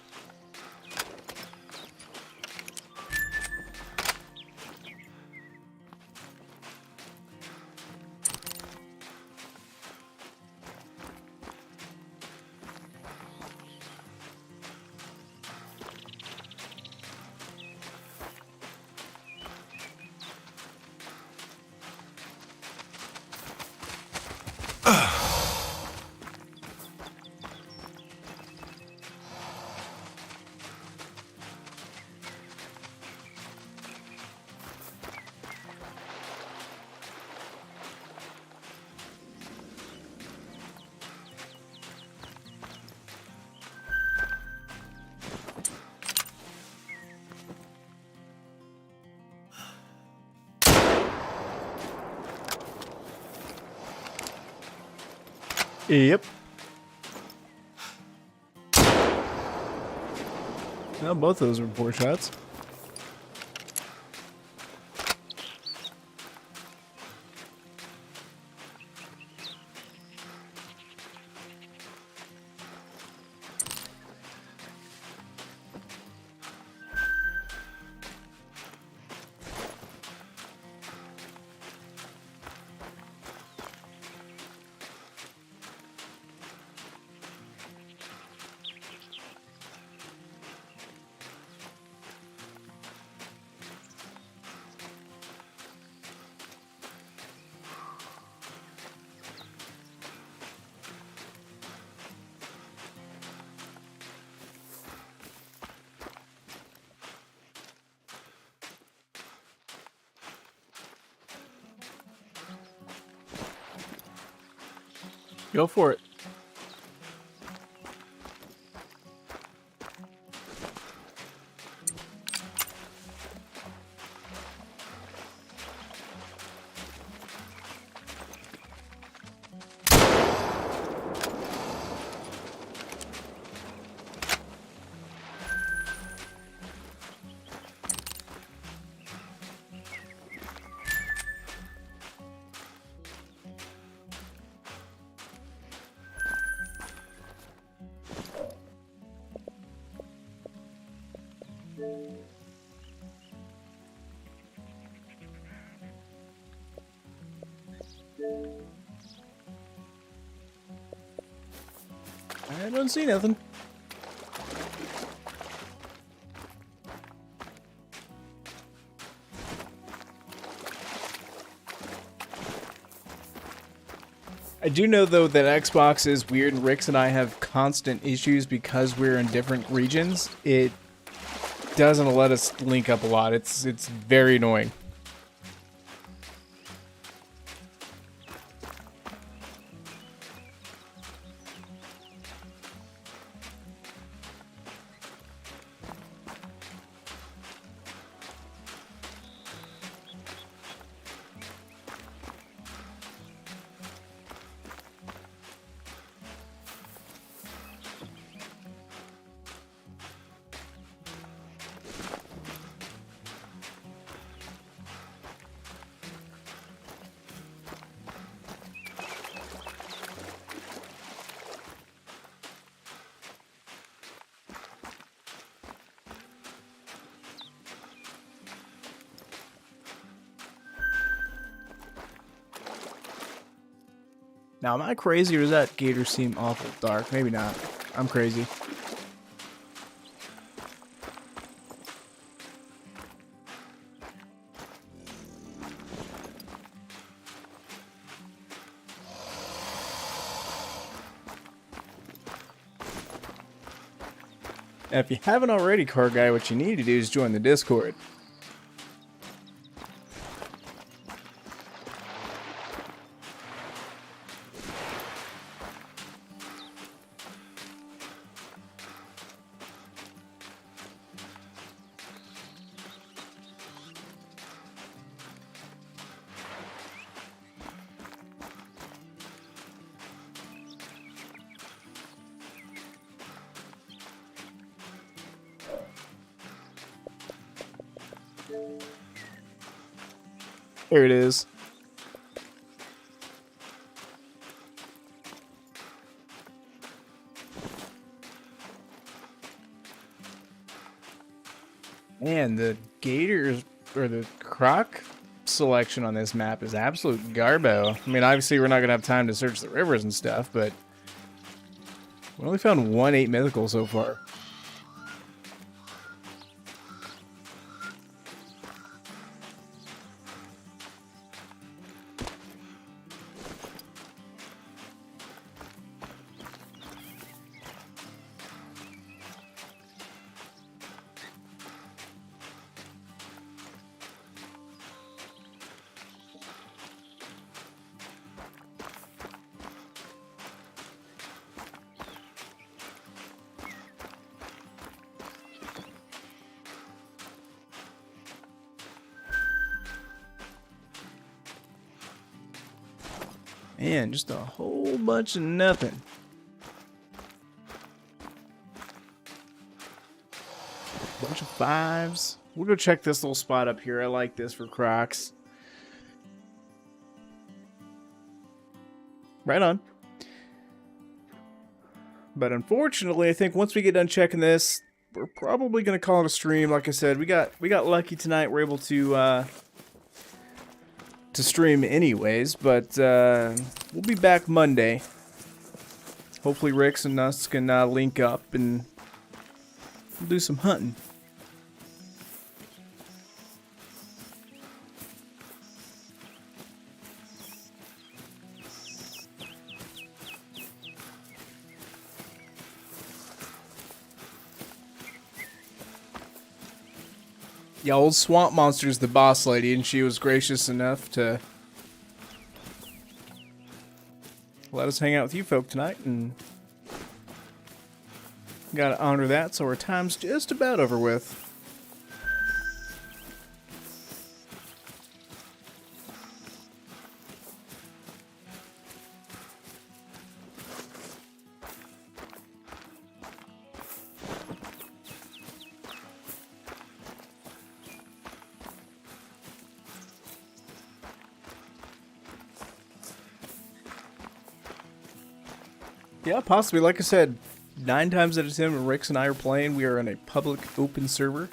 Yep. Well, both of those were poor shots. Go for it. I don't see nothing. I do know, though, that Xbox is weird, and Rix and I have constant issues because we're in different regions. It doesn't let us link up a lot. It's very annoying. Now, am I crazy or does that gator seem awful dark? Maybe not. I'm crazy. Now, if you haven't already, car guy, what you need to do is join the Discord. Here it is. Man, the gators or the croc selection on this map is absolute garbo. I mean, obviously we're not gonna have time to search the rivers and stuff, but we only found 1 8 mythical so far. Man, just a whole bunch of nothing. Bunch of 5s. We'll go check this little spot up here. I like this for crocs. Right on. But unfortunately, I think once we get done checking this, we're probably gonna call it a stream. Like I said, we got lucky tonight. We're able to stream anyways, but we'll be back Monday. Hopefully Rix and us can link up and do some hunting. Yeah, old Swamp Monster's the boss lady, and she was gracious enough to let us hang out with you folk tonight, and gotta honor that, so our time's just about over with. Yeah, possibly. Like I said, 9 times out of 10 when Rix and I are playing, we are in a public open server.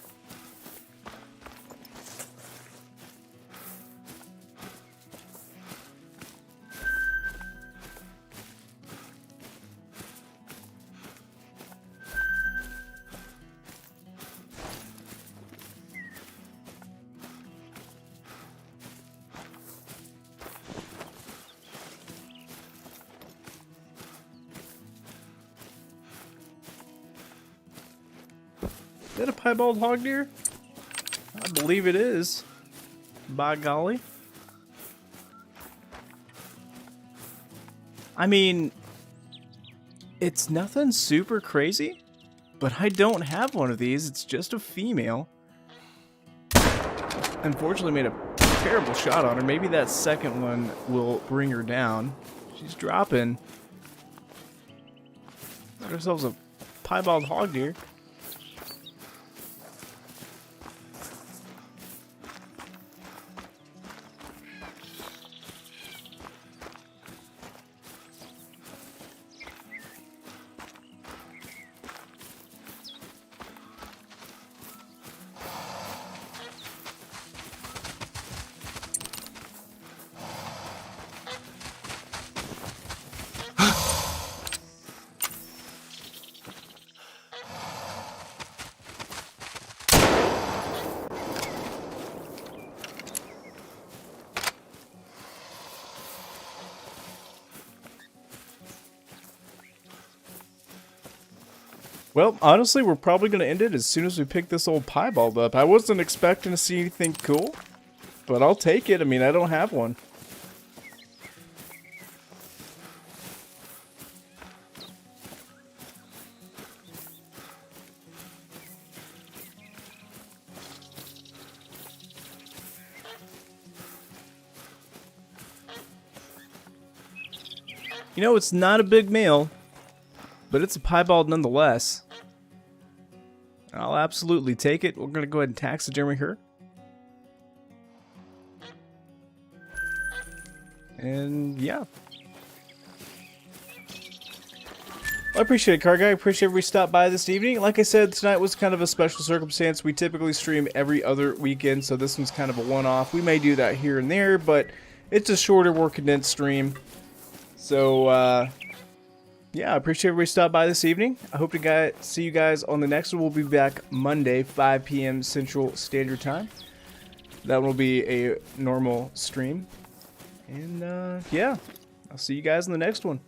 Is that a piebald hog deer? I believe it is. By golly. I mean, it's nothing super crazy, but I don't have one of these. It's just a female. Unfortunately made a terrible shot on her. Maybe that second one will bring her down. She's dropping. Got ourselves a piebald hog deer. Well, honestly, we're probably going to end it as soon as we pick this old piebald up. I wasn't expecting to see anything cool, but I'll take it. I mean, I don't have one. You know, it's not a big male, but it's a piebald nonetheless. I'll absolutely take it. We're going to go ahead and taxidermy her. And yeah. I appreciate it, Car Guy. I appreciate everybody stopped by this evening. Like I said, tonight was kind of a special circumstance. We typically stream every other weekend, so this one's kind of a one-off. We may do that here and there, but it's a shorter, more condensed stream. So, yeah, I appreciate everybody stopped by this evening. I hope to see you guys on the next one. We'll be back Monday, 5 p.m. Central Standard Time. That will be a normal stream. And, yeah, I'll see you guys in the next one.